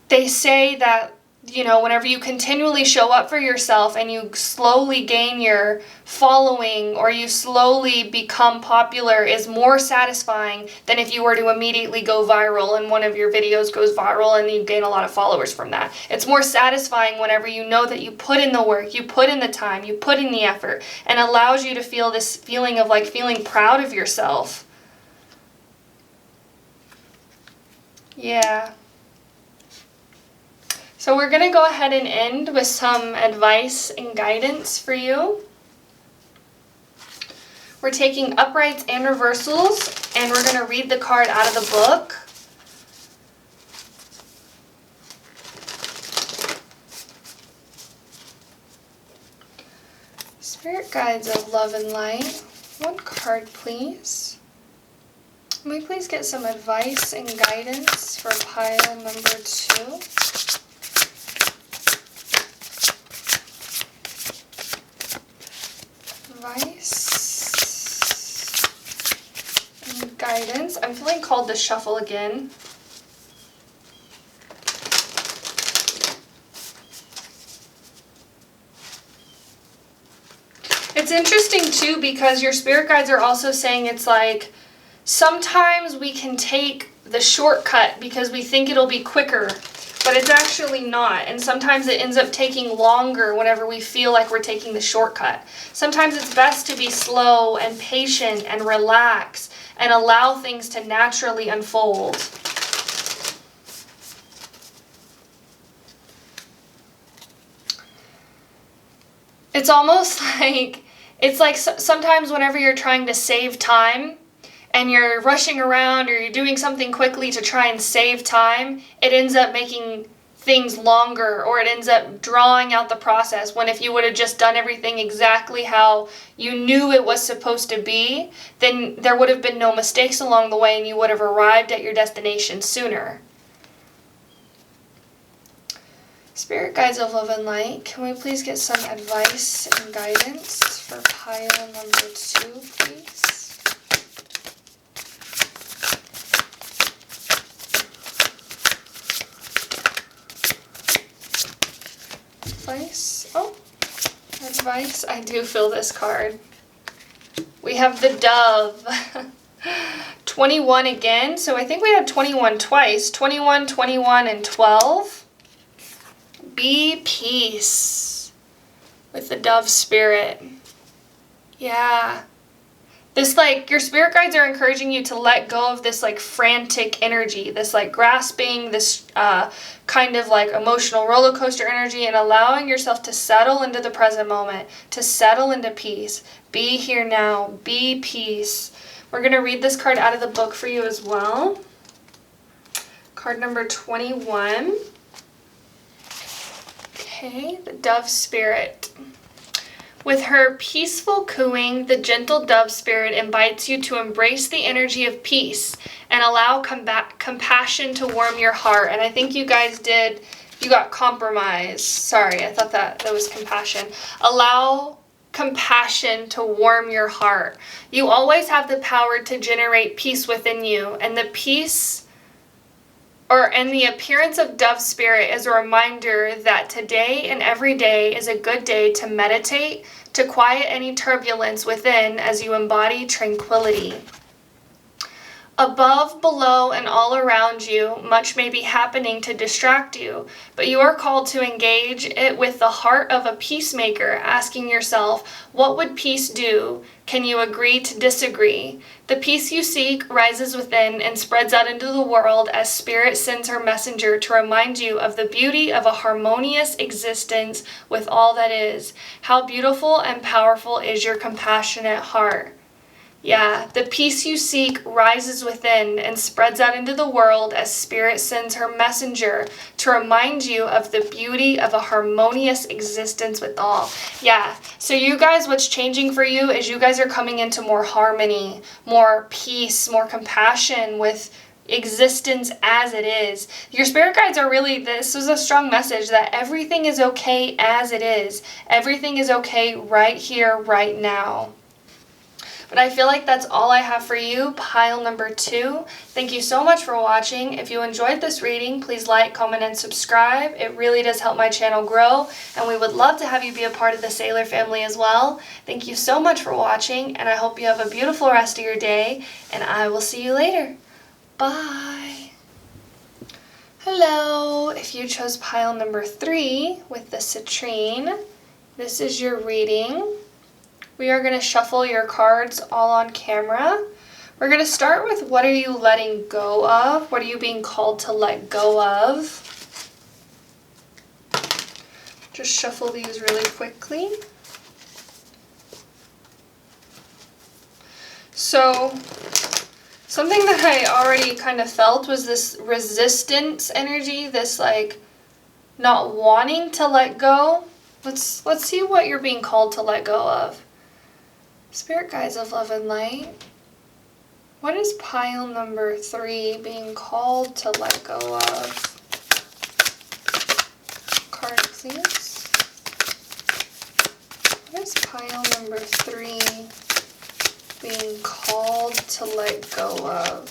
they say that, you know, whenever you continually show up for yourself and you slowly gain your following or you slowly become popular is more satisfying than if you were to immediately go viral and one of your videos goes viral and you gain a lot of followers from that. It's more satisfying whenever you know that you put in the work, you put in the time, you put in the effort, and allows you to feel this feeling of like feeling proud of yourself. Yeah. So we're going to go ahead and end with some advice and guidance for you. We're taking uprights and reversals, and we're going to read the card out of the book. Spirit guides of love and light. One card, please. May we please get some advice and guidance for pile number 2? Advice and guidance. I'm feeling called to shuffle again. It's interesting too because your spirit guides are also saying it's like sometimes we can take the shortcut because we think it'll be quicker, but it's actually not. And sometimes it ends up taking longer whenever we feel like we're taking the shortcut. Sometimes it's best to be slow and patient and relax and allow things to naturally unfold. It's almost like, sometimes whenever you're trying to save time and you're rushing around or you're doing something quickly to try and save time, it ends up making things longer, or it ends up drawing out the process, when if you would have just done everything exactly how you knew it was supposed to be, then there would have been no mistakes along the way and you would have arrived at your destination sooner. Spirit guides of love and light, can we please get some advice and guidance for pile number 2, please? Advice. Oh, advice. I do feel this card. We have the dove. 21 again. So I think we had 21 twice. 21, 21, and 12. Be peace with the dove spirit. Yeah. This, like, your spirit guides are encouraging you to let go of this, like, frantic energy, this, like, grasping, this kind of, like, emotional roller coaster energy, and allowing yourself to settle into the present moment, to settle into peace. Be here now. Be peace. We're going to read this card out of the book for you as well. Card number 21. Okay, the dove spirit. With her peaceful cooing, the gentle dove spirit invites you to embrace the energy of peace and allow compassion to warm your heart. And I think you guys did, You got compromise. Sorry, I thought that was compassion. Allow compassion to warm your heart. You always have the power to generate peace within you, and the peace and the appearance of dove spirit is a reminder that today and every day is a good day to meditate, to quiet any turbulence within as you embody tranquility. Above, below, and all around you, much may be happening to distract you, but you are called to engage it with the heart of a peacemaker, asking yourself, what would peace do? Can you agree to disagree? The peace you seek rises within and spreads out into the world as Spirit sends her messenger to remind you of the beauty of a harmonious existence with all that is. How beautiful and powerful is your compassionate heart. Yeah, the peace you seek rises within and spreads out into the world as Spirit sends her messenger to remind you of the beauty of a harmonious existence with all. Yeah, so you guys, what's changing for you is you guys are coming into more harmony, more peace, more compassion with existence as it is. Your spirit guides are really, this is a strong message that everything is okay as it is. Everything is okay right here, right now. But I feel like that's all I have for you, pile number 2. Thank you so much for watching. If you enjoyed this reading, please like, comment, and subscribe. It really does help my channel grow, and we would love to have you be a part of the Sailor family as well. Thank you so much for watching, and I hope you have a beautiful rest of your day, and I will see you later. Bye! Hello! If you chose pile number 3 with the citrine, this is your reading. We are going to shuffle your cards all on camera. We're going to start with what are you letting go of? What are you being called to let go of? Just shuffle these really quickly. So, something that I already kind of felt was this resistance energy, this like not wanting to let go. Let's see what you're being called to let go of. Spirit guides of love and light, what is pile number 3 being called to let go of? Card, please. What is pile number 3 being called to let go of?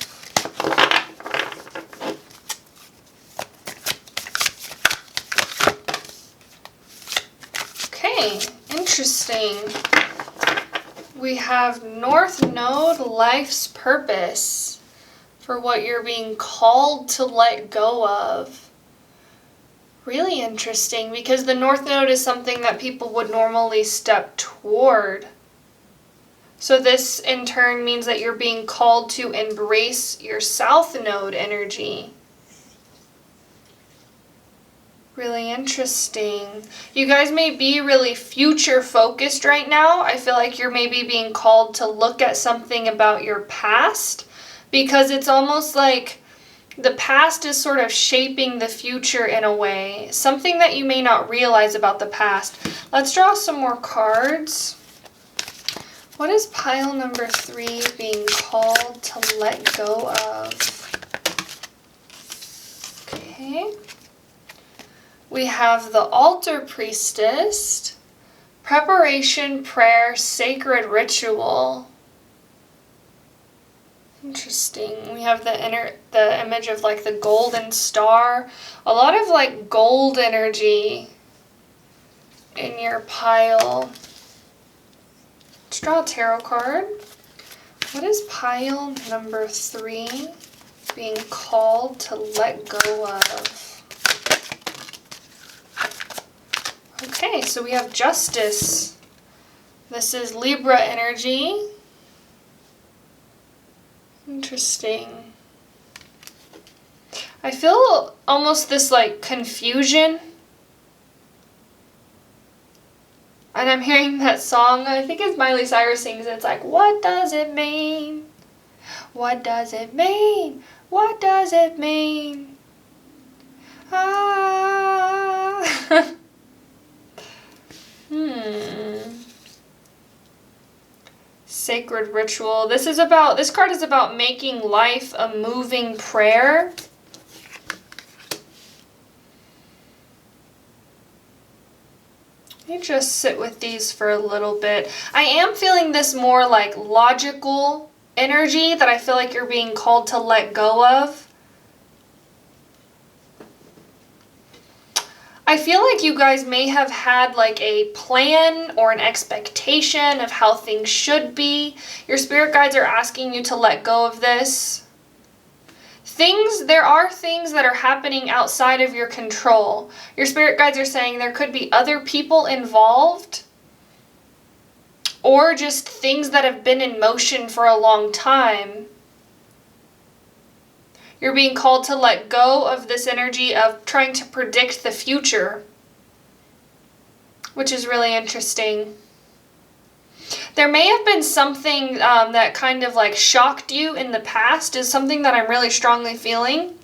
Okay, interesting. We have North Node, life's purpose, for what you're being called to let go of. Really interesting, because the North Node is something that people would normally step toward. So this in turn means that you're being called to embrace your South Node energy. Really interesting. You guys may be really future focused right now. I feel like you're maybe being called to look at something about your past, because it's almost like the past is sort of shaping the future in a way. Something that you may not realize about the past. Let's draw some more cards. What is pile number 3 being called to let go of? Okay. We have the Altar Priestess, Preparation, Prayer, Sacred Ritual. Interesting. We have the image of like the golden star. A lot of like gold energy in your pile. Let's draw a tarot card. What is pile number 3 being called to let go of? Okay, so we have Justice. This is Libra energy. Interesting. I feel almost this like confusion. And I'm hearing that song, I think it's Miley Cyrus sings, it's like, what does it mean? What does it mean? What does it mean? Ah. Sacred Ritual. This card is about making life a moving prayer. You just sit with these for a little bit. I am feeling this more like logical energy that I feel like you're being called to let go of. I feel like you guys may have had like a plan or an expectation of how things should be. Your spirit guides are asking you to let go of this. There are things that are happening outside of your control. Your spirit guides are saying there could be other people involved, or just things that have been in motion for a long time. You're being called to let go of this energy of trying to predict the future, which is really interesting. There may have been something that kind of like shocked you in the past, is something that I'm really strongly feeling.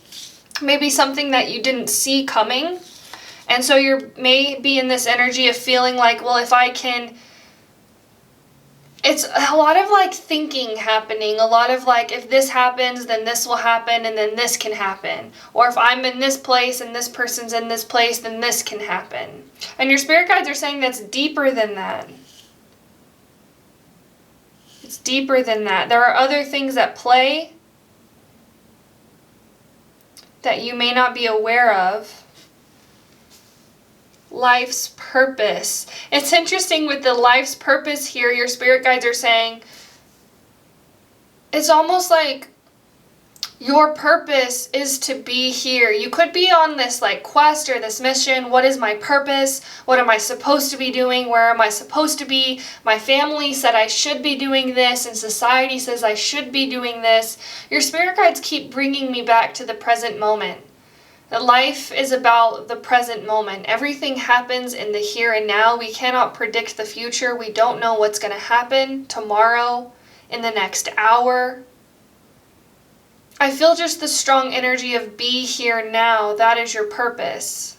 Maybe something that you didn't see coming. And so you may be in this energy of feeling like, well, if I can... It's a lot of like thinking happening, a lot of like, if this happens, then this will happen, and then this can happen. Or if I'm in this place and this person's in this place, then this can happen. And your spirit guides are saying that's deeper than that. It's deeper than that. There are other things at play that you may not be aware of. Life's purpose. It's interesting with the life's purpose here, your spirit guides are saying, it's almost like your purpose is to be here. You could be on this like quest or this mission. What is my purpose? What am I supposed to be doing? Where am I supposed to be? My family said I should be doing this, and society says I should be doing this. Your spirit guides keep bringing me back to the present moment. That life is about the present moment. Everything happens in the here and now. We cannot predict the future. We don't know what's going to happen tomorrow, in the next hour. I feel just the strong energy of be here now. That is your purpose.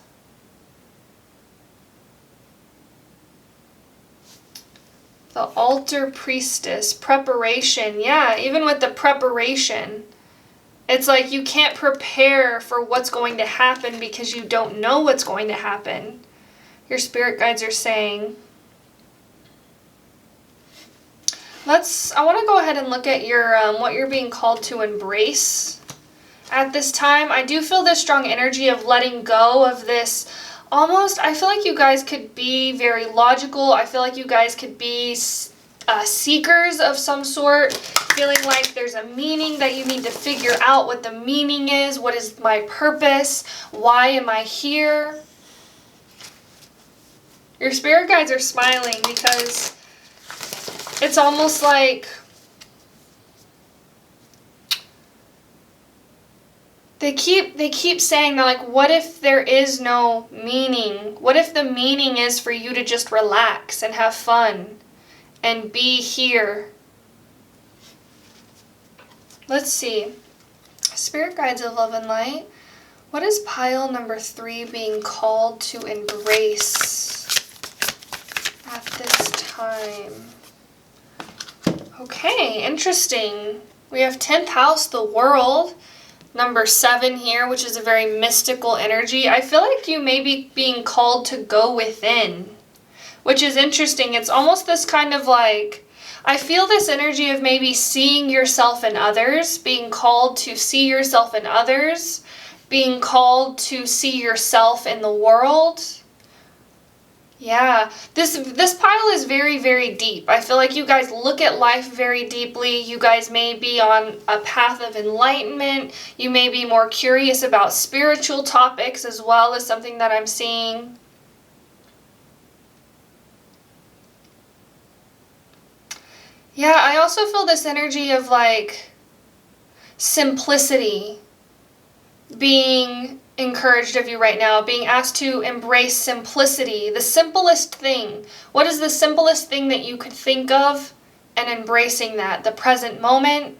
The altar priestess, preparation. Yeah, even with the preparation, it's like you can't prepare for what's going to happen because you don't know what's going to happen. Your spirit guides are saying. I want to go ahead and look at your what you're being called to embrace at this time. I do feel this strong energy of letting go of this almost, I feel like you guys could be very logical. I feel like you guys could be seekers of some sort, feeling like there's a meaning that you need to figure out what the meaning is. What is my purpose? Why am I here? Your spirit guides are smiling because it's almost like they keep saying that, like, what if there is no meaning? What if the meaning is for you to just relax and have fun and be here? Let's see. Spirit guides of love and light. What is pile number 3 being called to embrace at this time? Okay, interesting. We have 10th house, the world. Number 7 here, which is a very mystical energy. I feel like you may be being called to go within, which is interesting. It's almost this kind of like, I feel this energy of maybe seeing yourself in others, being called to see yourself in others, being called to see yourself in the world. Yeah, this pile is very, very deep. I feel like you guys look at life very deeply. You guys may be on a path of enlightenment. You may be more curious about spiritual topics as well, as something that I'm seeing. Yeah, I also feel this energy of like simplicity being encouraged of you right now, being asked to embrace simplicity, the simplest thing. What is the simplest thing that you could think of, and embracing that, the present moment?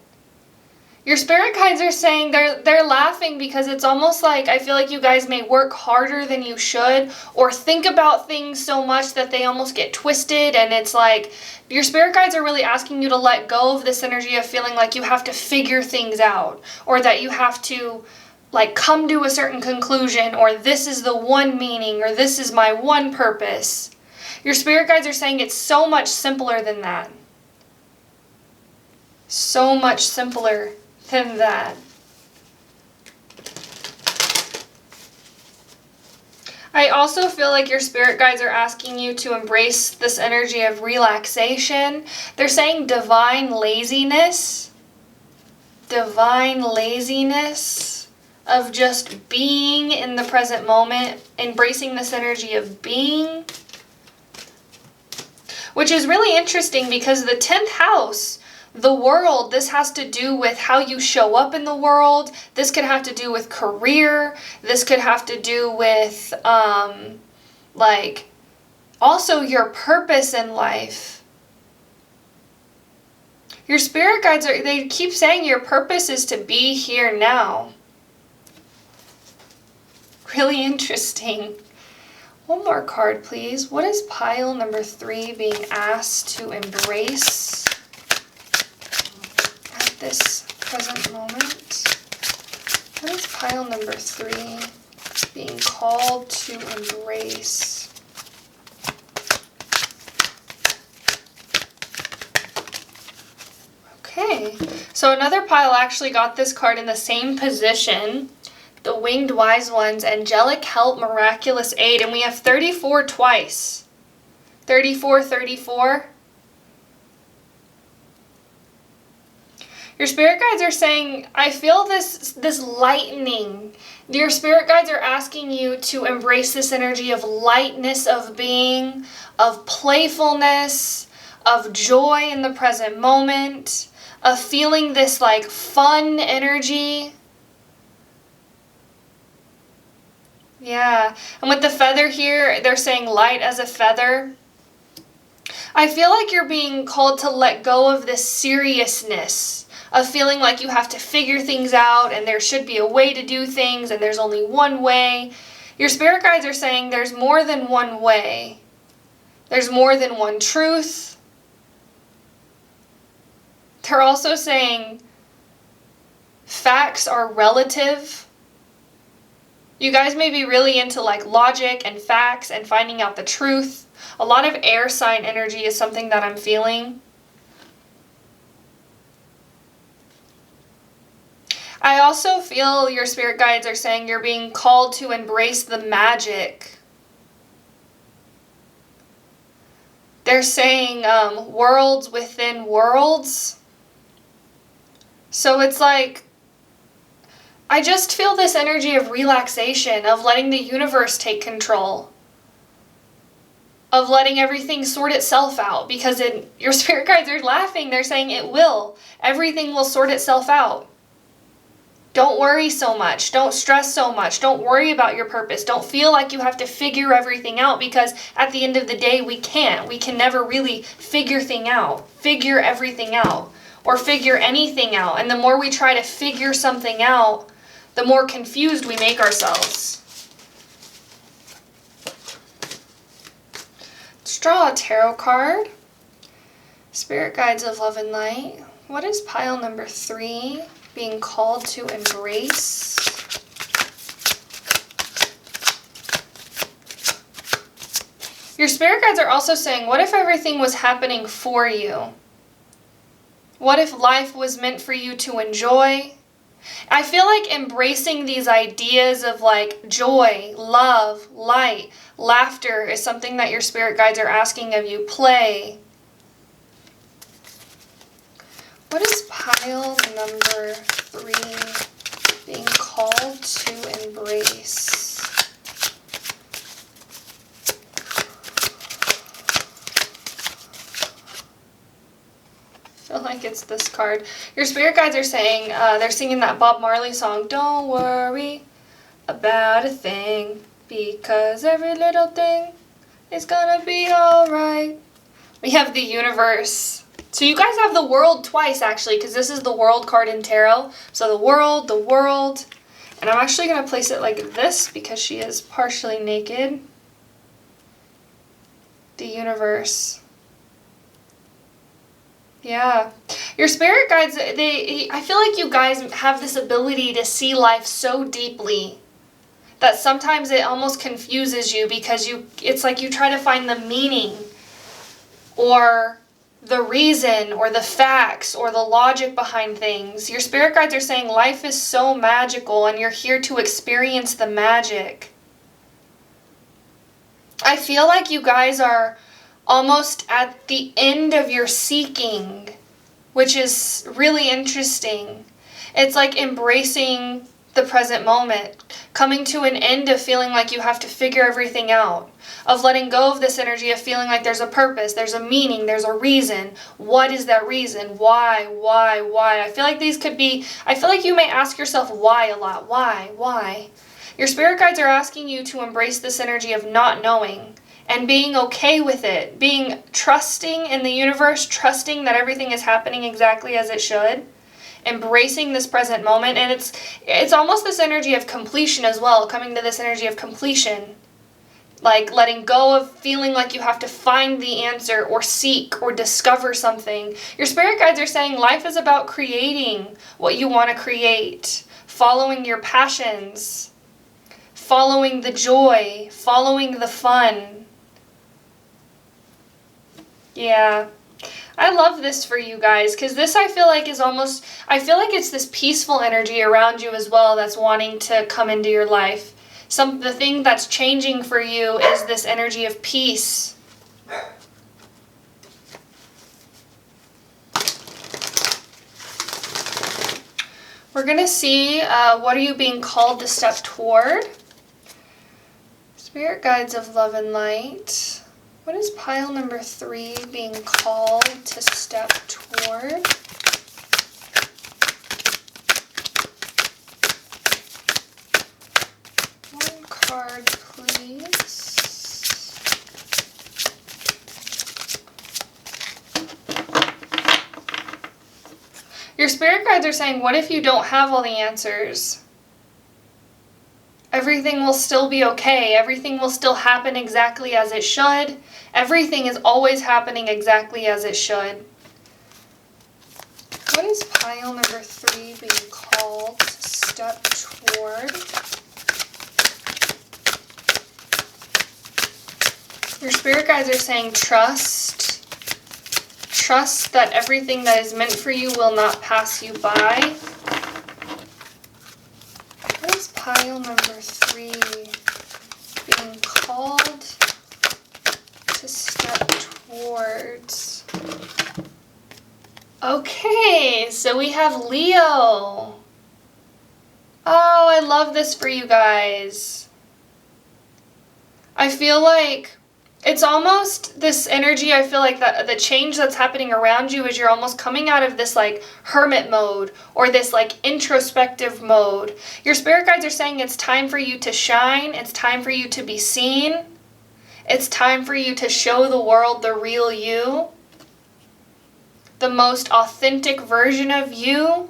Your spirit guides are saying they're laughing because it's almost like I feel like you guys may work harder than you should, or think about things so much that they almost get twisted, and it's like your spirit guides are really asking you to let go of this energy of feeling like you have to figure things out, or that you have to like come to a certain conclusion, or this is the one meaning, or this is my one purpose. Your spirit guides are saying it's so much simpler than that. So much simpler than that. I also feel like your spirit guides are asking you to embrace this energy of relaxation. They're saying divine laziness. Divine laziness of just being in the present moment, embracing this energy of being. Which is really interesting because the 10th house, the world, this has to do with how you show up in the world. This could have to do with career. This could have to do with, like, also your purpose in life. Your spirit guides, they keep saying your purpose is to be here now. Really interesting. One more card, please. What is pile number 3 being asked to embrace at this present moment? What is pile number 3 being called to embrace? Okay, so another pile actually got this card in the same position. The Winged Wise Ones, Angelic Help, Miraculous Aid, and we have 34 twice. 34, 34. Your spirit guides are saying, I feel this lightening. Your spirit guides are asking you to embrace this energy of lightness of being, of playfulness, of joy in the present moment, of feeling this like fun energy. Yeah, and with the feather here, they're saying light as a feather. I feel like you're being called to let go of this seriousness of feeling like you have to figure things out and there should be a way to do things and there's only one way. Your spirit guides are saying there's more than one way. There's more than one truth. They're also saying facts are relative. You guys may be really into like logic and facts and finding out the truth. A lot of air sign energy is something that I'm feeling. I also feel your spirit guides are saying you're being called to embrace the magic. They're saying worlds within worlds. So it's like, I just feel this energy of relaxation, of letting the universe take control, of letting everything sort itself out, because your spirit guides are laughing. They're saying it will. Everything will sort itself out. Don't worry so much. Don't stress so much. Don't worry about your purpose. Don't feel like you have to figure everything out, because at the end of the day, we can't. We can never really figure everything out, or figure anything out. And the more we try to figure something out, the more confused we make ourselves. Let's draw a tarot card. Spirit guides of love and light. What is pile number 3 being called to embrace? Your spirit guides are also saying, what if everything was happening for you? What if life was meant for you to enjoy? I feel like embracing these ideas of like joy, love, light, laughter is something that your spirit guides are asking of you. Play. What is pile number 3 being called to embrace? I feel like it's this card. Your spirit guides are saying, they're singing that Bob Marley song, don't worry about a thing, because every little thing is gonna be alright. We have the universe. So you guys have the world twice, actually, because this is the world card in tarot. So the world, and I'm actually going to place it like this because she is partially naked. The universe. Yeah. Your spirit guides, I feel like you guys have this ability to see life so deeply. that sometimes it almost confuses you because it's like you try to find the meaning or the reason or the facts or the logic behind things. Your spirit guides are saying life is so magical and you're here to experience the magic. I feel like you guys are almost at the end of your seeking, which is really interesting. It's like embracing the present moment, coming to an end of feeling like you have to figure everything out, of letting go of this energy of feeling like there's a purpose, there's a meaning, there's a reason. What is that reason? Why? I feel like I feel like you may ask yourself why a lot. Why? Your spirit guides are asking you to embrace this energy of not knowing and being okay with it, being trusting in the universe, trusting that everything is happening exactly as it should. Embracing this present moment, and it's almost this energy of completion as well, coming to this energy of completion, like letting go of feeling like you have to find the answer or seek or discover something. Your spirit guides are saying life is about creating what you want to create, following your passions, following the joy, following the fun. Yeah. I love this for you guys, because this I feel like it's this peaceful energy around you as well that's wanting to come into your life. The thing that's changing for you is this energy of peace. We're going to see what are you being called to step toward. Spirit guides of love and light. What is pile number 3 being called to step toward? One card, please. Your spirit guides are saying, what if you don't have all the answers? Everything will still be okay. Everything will still happen exactly as it should. Everything is always happening exactly as it should. What is pile number 3 being called to step toward? Your spirit guides are saying trust. Trust that everything that is meant for you will not pass you by. What is pile number 3 being called to step towards? Okay, so we have Leo. Oh, I love this for you guys. I feel like it's almost this energy, I feel like that the change that's happening around you is you're almost coming out of this like hermit mode or this like introspective mode. Your spirit guides are saying it's time for you to shine. It's time for you to be seen. It's time for you to show the world the real you. The most authentic version of you.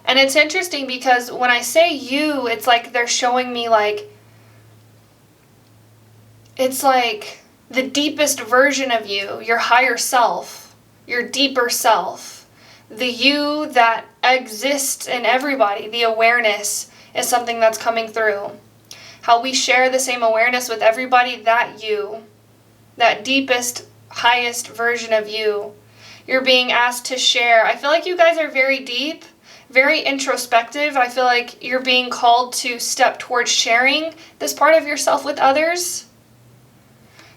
And it's interesting because when I say you, it's like they're showing me like, it's like the deepest version of you, your higher self, your deeper self, the you that exists in everybody. The awareness is something that's coming through. How we share the same awareness with everybody, that you, that deepest, highest version of you. You're being asked to share. I feel like you guys are very deep, very introspective. I feel like you're being called to step towards sharing this part of yourself with others.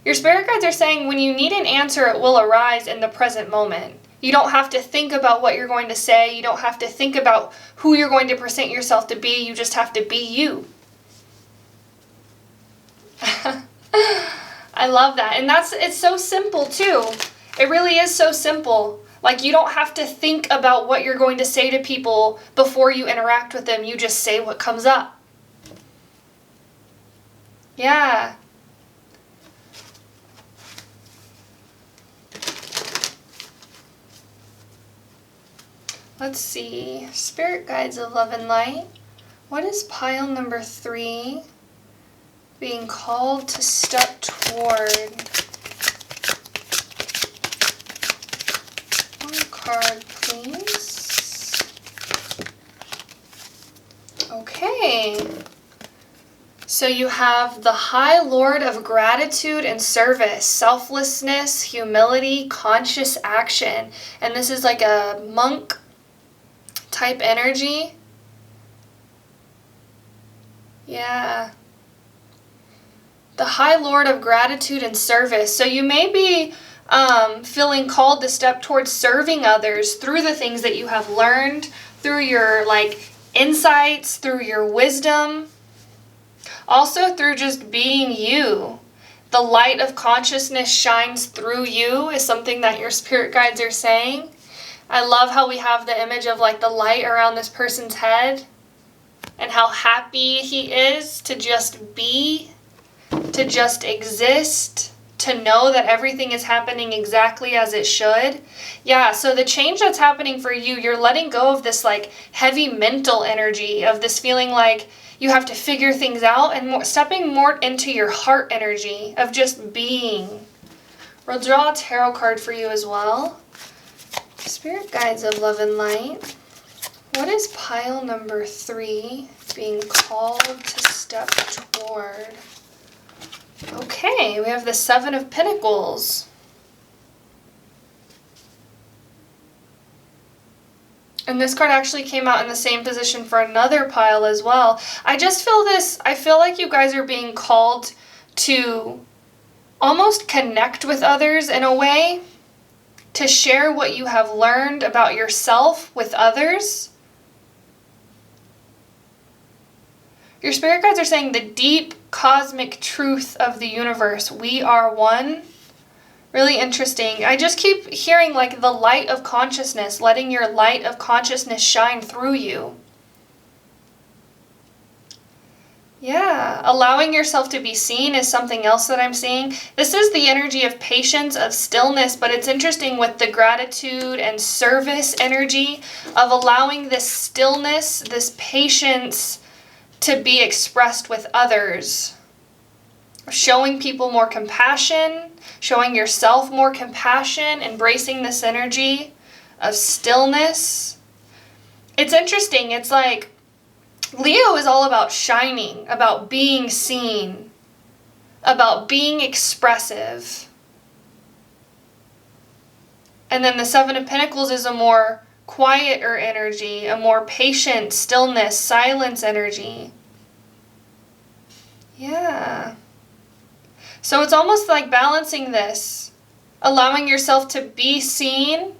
Your spirit guides are saying when you need an answer, it will arise in the present moment. You don't have to think about what you're going to say. You don't have to think about who you're going to present yourself to be. You just have to be you. I love that. And it's so simple too. It really is so simple. Like you don't have to think about what you're going to say to people before you interact with them. You just say what comes up. Yeah. Let's see. Spirit guides of love and light. What is pile number 3 being called to step toward? One card, please. Okay. So you have the High Lord of Gratitude and Service, Selflessness, Humility, Conscious Action. And this is like a monk type energy. Yeah. The High Lord of Gratitude and Service. So you may be feeling called to step towards serving others through the things that you have learned, through your insights, through your wisdom. Also through just being you. The light of consciousness shines through you is something that your spirit guides are saying. I love how we have the image of the light around this person's head and how happy he is to just be, to just exist, to know that everything is happening exactly as it should. Yeah, so the change that's happening for you, you're letting go of this heavy mental energy of this feeling like you have to figure things out and stepping more into your heart energy of just being. We'll draw a tarot card for you as well. Spirit guides of love and light. What is pile number 3 being called to step toward? Okay, we have the 7 of Pentacles. And this card actually came out in the same position for another pile as well. I just feel this, I feel like you guys are being called to almost connect with others in a way, to share what you have learned about yourself with others. Your spirit guides are saying the deep cosmic truth of the universe. We are one. Really interesting. I just keep hearing the light of consciousness, letting your light of consciousness shine through you. Yeah, allowing yourself to be seen is something else that I'm seeing. This is the energy of patience, of stillness, but it's interesting with the gratitude and service energy of allowing this stillness, this patience to be expressed with others. Showing people more compassion, showing yourself more compassion, embracing this energy of stillness. It's interesting. It's Leo is all about shining, about being seen, about being expressive. And then the 7 of Pentacles is a more quieter energy, a more patient, stillness, silence energy. Yeah. So it's almost like balancing this, allowing yourself to be seen,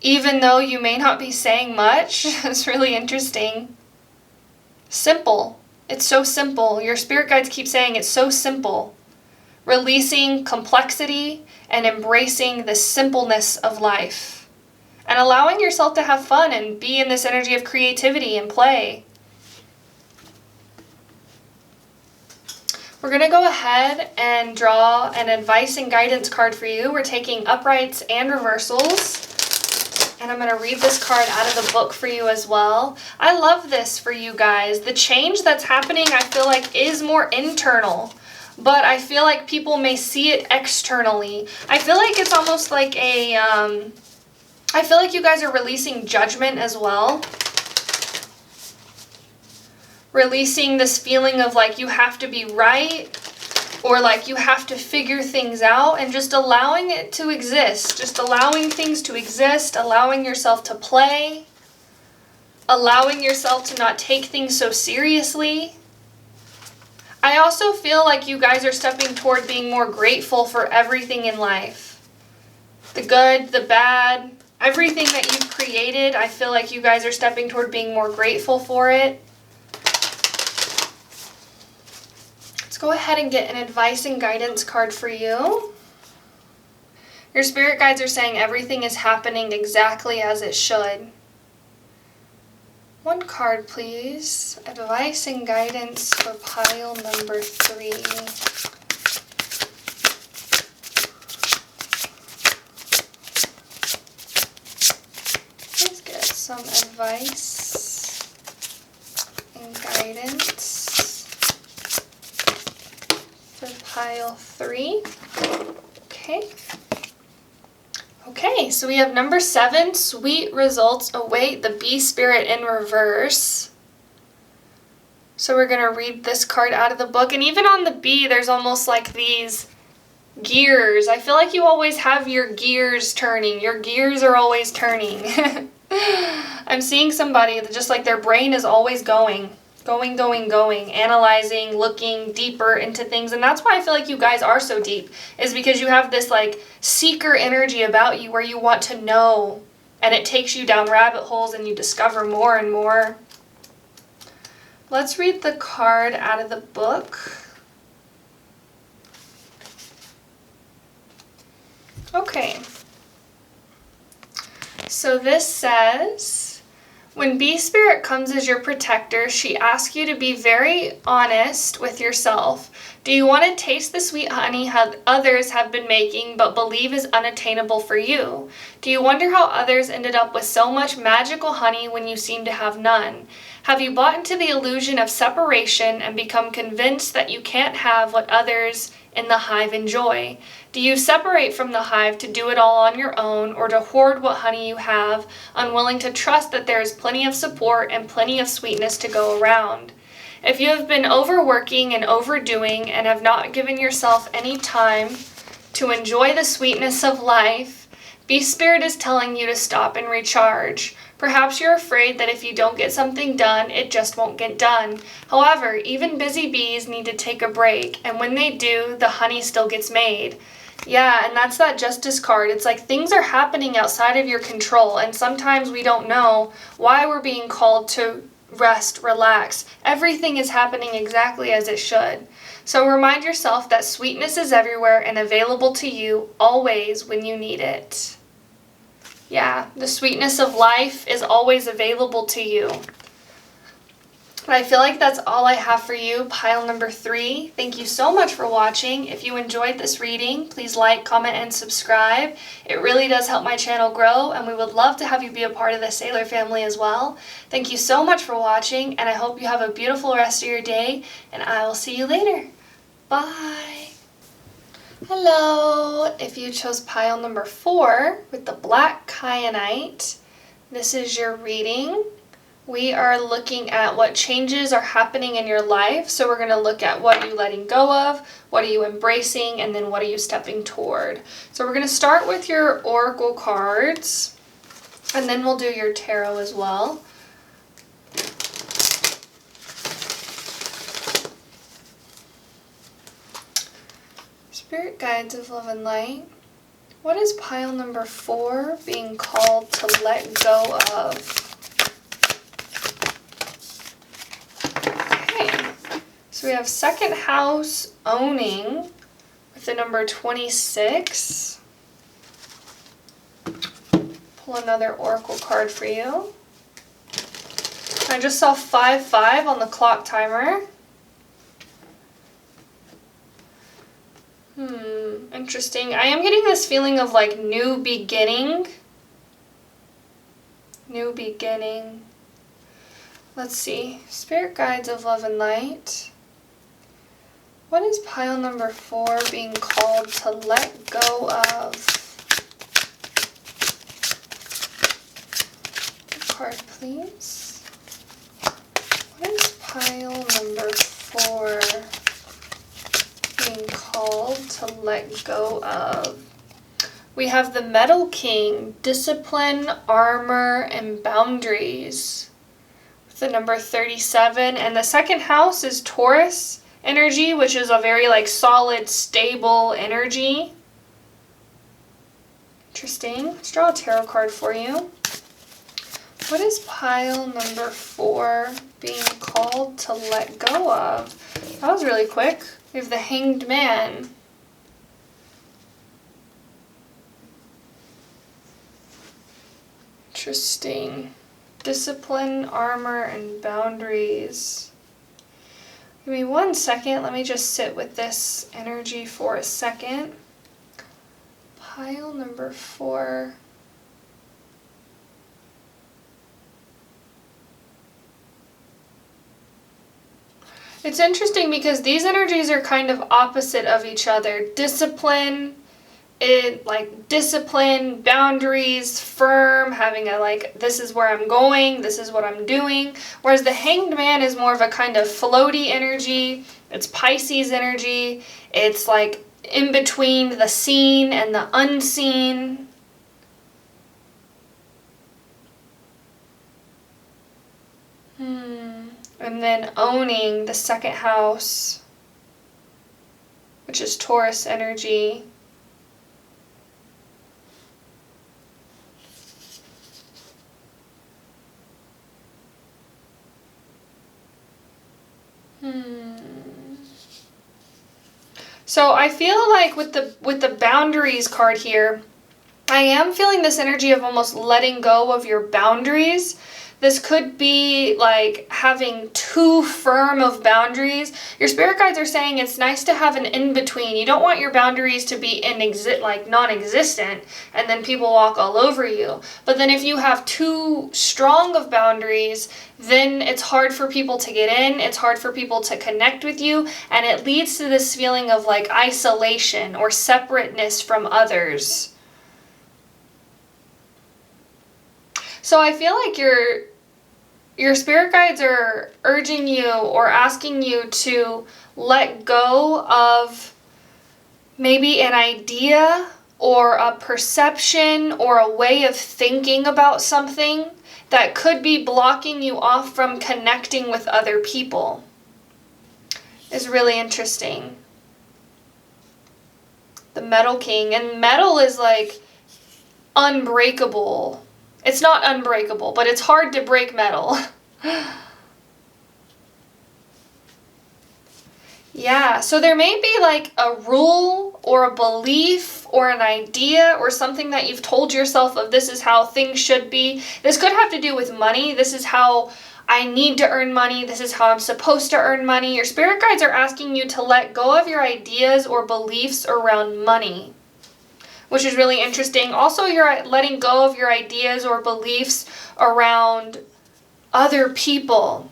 even though you may not be saying much. It's really interesting. Simple. It's so simple. Your spirit guides keep saying it's so simple. Releasing complexity and embracing the simpleness of life. And allowing yourself to have fun and be in this energy of creativity and play. We're going to go ahead and draw an advice and guidance card for you. We're taking uprights and reversals. And I'm going to read this card out of the book for you as well. I love this for you guys. The change that's happening, I feel like, is more internal. But I feel like people may see it externally. I feel like it's almost like I feel like you guys are releasing judgment as well. Releasing this feeling of you have to be right, or you have to figure things out, and just allowing it to exist. Just allowing things to exist, allowing yourself to play, allowing yourself to not take things so seriously. I also feel like you guys are stepping toward being more grateful for everything in life. The good, the bad, everything that you've created, I feel like you guys are stepping toward being more grateful for it. Go ahead and get an advice and guidance card for you. Your spirit guides are saying everything is happening exactly as it should. One card, please. Advice and guidance for pile number 3. Let's get some advice and guidance for pile 3. Okay, so we have number 7, sweet results await the bee spirit in reverse. So we're going to read this card out of the book. And even on the B, there's almost like these gears. I feel like you always have your gears turning. Your gears are always turning. I'm seeing somebody that just like their brain is always going, analyzing, looking deeper into things. And that's why I feel like you guys are so deep, is because you have this like seeker energy about you where you want to know, and it takes you down rabbit holes and you discover more and more. Let's read the card out of the book. Okay. So this says, when Bee Spirit comes as your protector, she asks you to be very honest with yourself. Do you want to taste the sweet honey others have been making but believe is unattainable for you? Do you wonder how others ended up with so much magical honey when you seem to have none? Have you bought into the illusion of separation and become convinced that you can't have what others in the hive enjoy? Do you separate from the hive to do it all on your own, or to hoard what honey you have, unwilling to trust that there is plenty of support and plenty of sweetness to go around? If you have been overworking and overdoing and have not given yourself any time to enjoy the sweetness of life, Bee Spirit is telling you to stop and recharge. Perhaps you're afraid that if you don't get something done, it just won't get done. However, even busy bees need to take a break, and when they do, the honey still gets made. Yeah, and that's that Justice card. It's like things are happening outside of your control, and sometimes we don't know why we're being called to rest, relax. Everything is happening exactly as it should. So remind yourself that sweetness is everywhere and available to you always when you need it. Yeah, the sweetness of life is always available to you. But I feel like that's all I have for you, pile number 3. Thank you so much for watching. If you enjoyed this reading, please like, comment, and subscribe. It really does help my channel grow, and we would love to have you be a part of the Sailor family as well. Thank you so much for watching, and I hope you have a beautiful rest of your day, and I will see you later. Bye! Hello! If you chose pile number 4 with the black kyanite, this is your reading. We are looking at what changes are happening in your life. So we're going to look at what are you letting go of, what are you embracing, and then what are you stepping toward. So we're going to start with your oracle cards, and then we'll do your tarot as well. Spirit guides of love and light. What is pile number 4 being called to let go of? So we have second house owning with the number 26. Pull another oracle card for you. I just saw 5-5 on the clock timer. Interesting. I am getting this feeling of like new beginning. New beginning. Let's see. Spirit guides of love and light. What is pile number 4 being called to let go of? Card, please. What is pile number 4 being called to let go of? We have the Metal King, discipline, armor, and boundaries. With the number 37, and the second house is Taurus energy, which is a very like solid, stable energy. Interesting. Let's draw a tarot card for you. What is pile number 4 being called to let go of? That was really quick. We have the Hanged Man. Interesting. Discipline, armor, and boundaries. Give me 1 second. Let me just sit with this energy for a second. Pile number 4. It's interesting because these energies are kind of opposite of each other. Discipline like discipline, boundaries, firm, having a like, this is where I'm going, this is what I'm doing. Whereas the Hanged Man is more of a kind of floaty energy. It's Pisces energy. It's like in between the seen and the unseen. And then owning the second house, which is Taurus energy. So I feel like with the boundaries card here, I am feeling this energy of almost letting go of your boundaries. This could be like having too firm of boundaries. Your spirit guides are saying it's nice to have an in-between. You don't want your boundaries to be non-existent and then people walk all over you. But then if you have too strong of boundaries, then it's hard for people to get in. It's hard for people to connect with you. And it leads to this feeling of like isolation or separateness from others. So I feel like your spirit guides are urging you or asking you to let go of maybe an idea or a perception or a way of thinking about something that could be blocking you off from connecting with other people. It's really interesting. The Metal King. And metal is like unbreakable. It's not unbreakable, but it's hard to break metal. Yeah, so there may be like a rule or a belief or an idea or something that you've told yourself of this is how things should be. This could have to do with money. This is how I need to earn money. This is how I'm supposed to earn money. Your spirit guides are asking you to let go of your ideas or beliefs around money, which is really interesting. Also, you're letting go of your ideas or beliefs around other people.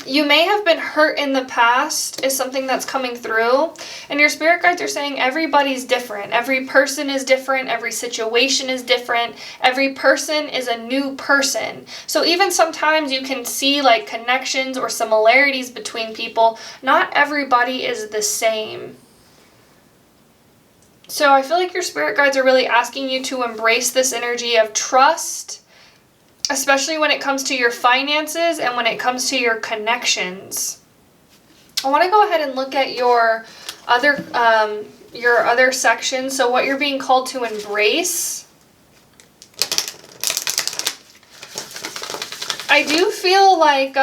You may have been hurt in the past is something that's coming through. And your spirit guides are saying everybody's different. Every person is different. Every situation is different. Every person is a new person. So even sometimes you can see like connections or similarities between people. Not everybody is the same. So I feel like your spirit guides are really asking you to embrace this energy of trust, especially when it comes to your finances and when it comes to your connections. I want to go ahead and look at your other section. So what you're being called to embrace. I do feel like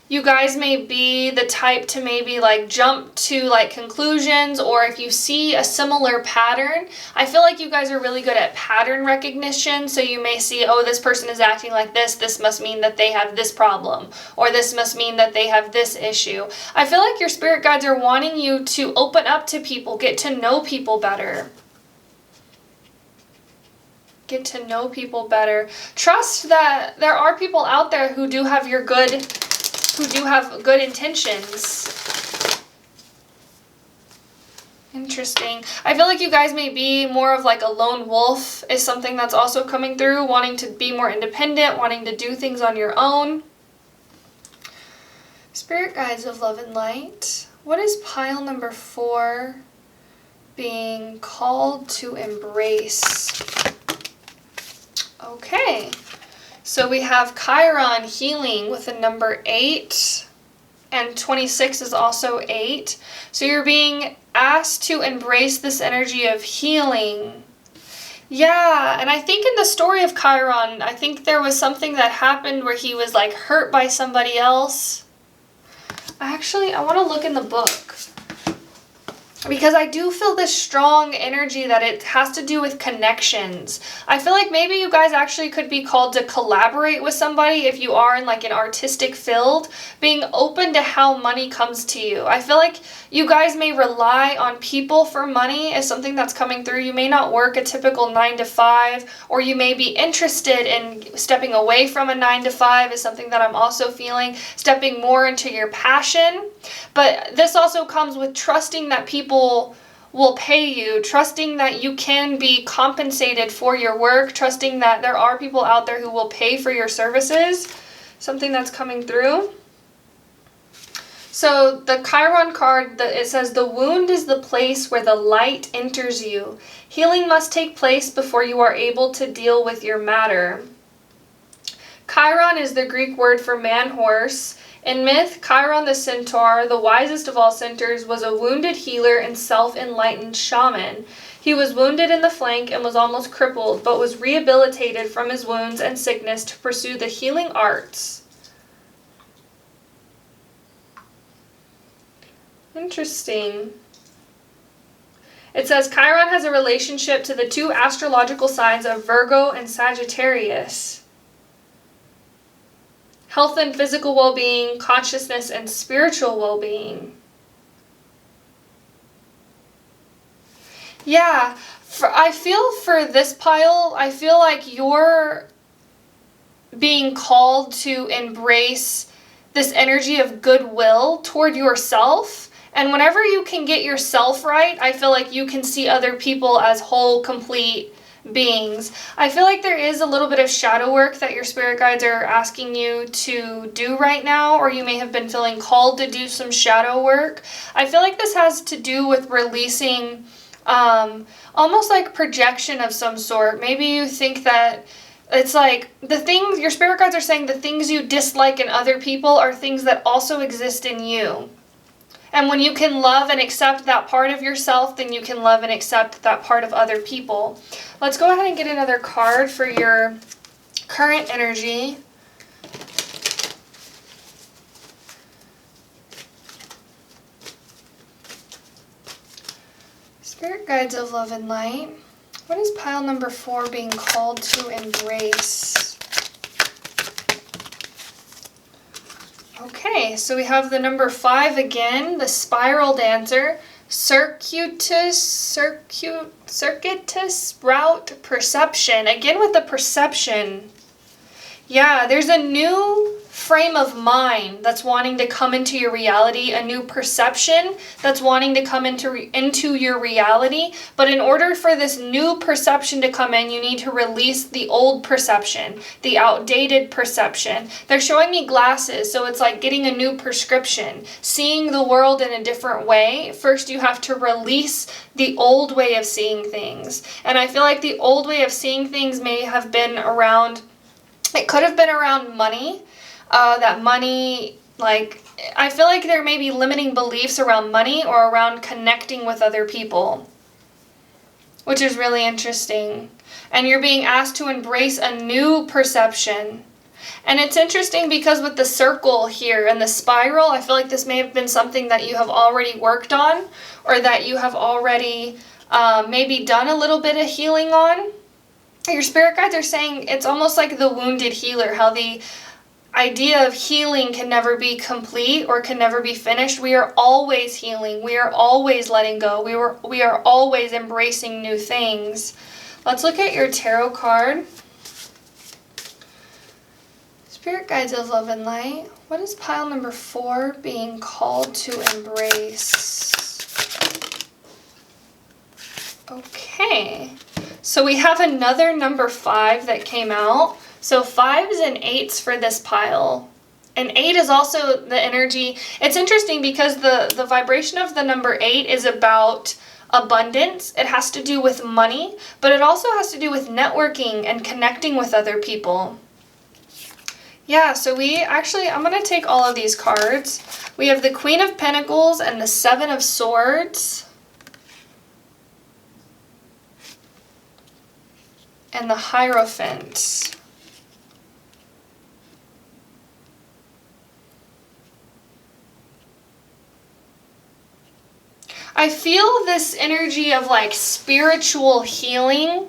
you guys may be the type to maybe like jump to like conclusions, or if you see a similar pattern, I feel like you guys are really good at pattern recognition. So you may see, oh, this person is acting like this must mean that they have this problem, or this must mean that they have this issue. I feel like your spirit guides are wanting you to open up to people, get to know people better. Get to know people better. Trust that there are people out there who do have good intentions. Interesting. I feel like you guys may be more of like a lone wolf is something that's also coming through, wanting to be more independent, wanting to do things on your own. Spirit guides of love and light. What is pile number 4 being called to embrace? Okay. So we have Chiron healing with the number 8, and 26 is also 8. So you're being asked to embrace this energy of healing. Yeah, and I think in the story of Chiron, I think there was something that happened where he was like hurt by somebody else. I want to look in the book, because I do feel this strong energy that it has to do with connections. I feel like maybe you guys actually could be called to collaborate with somebody if you are in like an artistic field, being open to how money comes to you. I feel like you guys may rely on people for money as something that's coming through. You may not work a typical 9 to 5, or you may be interested in stepping away from a 9 to 5 is something that I'm also feeling, stepping more into your passion. But this also comes with trusting that people will pay you, trusting that you can be compensated for your work, trusting that there are people out there who will pay for your services. Something that's coming through. So the Chiron card, it says, the wound is the place where the light enters you. Healing must take place before you are able to deal with your matter. Chiron is the Greek word for man-horse. In myth, Chiron the centaur, the wisest of all centaurs, was a wounded healer and self-enlightened shaman. He was wounded in the flank and was almost crippled, but was rehabilitated from his wounds and sickness to pursue the healing arts. Interesting. It says Chiron has a relationship to the two astrological signs of Virgo and Sagittarius. Health and physical well-being, consciousness and spiritual well-being. Yeah, I feel for this pile, I feel like you're being called to embrace this energy of goodwill toward yourself. And whenever you can get yourself right, I feel like you can see other people as whole, complete beings. I feel like there is a little bit of shadow work that your spirit guides are asking you to do right now, or you may have been feeling called to do some shadow work. I feel like this has to do with releasing almost like projection of some sort. Maybe you think that it's like the things, your spirit guides are saying the things you dislike in other people are things that also exist in you. And when you can love and accept that part of yourself, then you can love and accept that part of other people. Let's go ahead and get another card for your current energy. Spirit guides of love and light. What is pile number 4 being called to embrace? Okay, so we have the number 5 again, the spiral dancer, circuitous route perception. Again with the perception. Yeah, there's a new frame of mind that's wanting to come into your reality, a new perception that's wanting to come into your reality. But in order for this new perception to come in, you need to release the old perception, the outdated perception. They're showing me glasses, so it's like getting a new prescription, seeing the world in a different way. First, you have to release the old way of seeing things. And I feel like the old way of seeing things may have been around, it could have been around money. That money, like, I feel like there may be limiting beliefs around money or around connecting with other people, which is really interesting. And you're being asked to embrace a new perception. And it's interesting because with the circle here and the spiral, I feel like this may have been something that you have already worked on, or that you have already maybe done a little bit of healing on. Your spirit guides are saying it's almost like the wounded healer, how the idea of healing can never be complete or can never be finished. We are always healing. We are always letting go. We are always embracing new things. Let's look at your tarot card. Spirit guides of love and light. What is pile number 4 being called to embrace? Okay. So we have another number 5 that came out. So 5s and 8s for this pile. And 8 is also the energy. It's interesting because the vibration of the number 8 is about abundance. It has to do with money, but it also has to do with networking and connecting with other people. Yeah, so I'm going to take all of these cards. We have the Queen of Pentacles and the 7 of Swords. And the Hierophant. I feel this energy of like spiritual healing.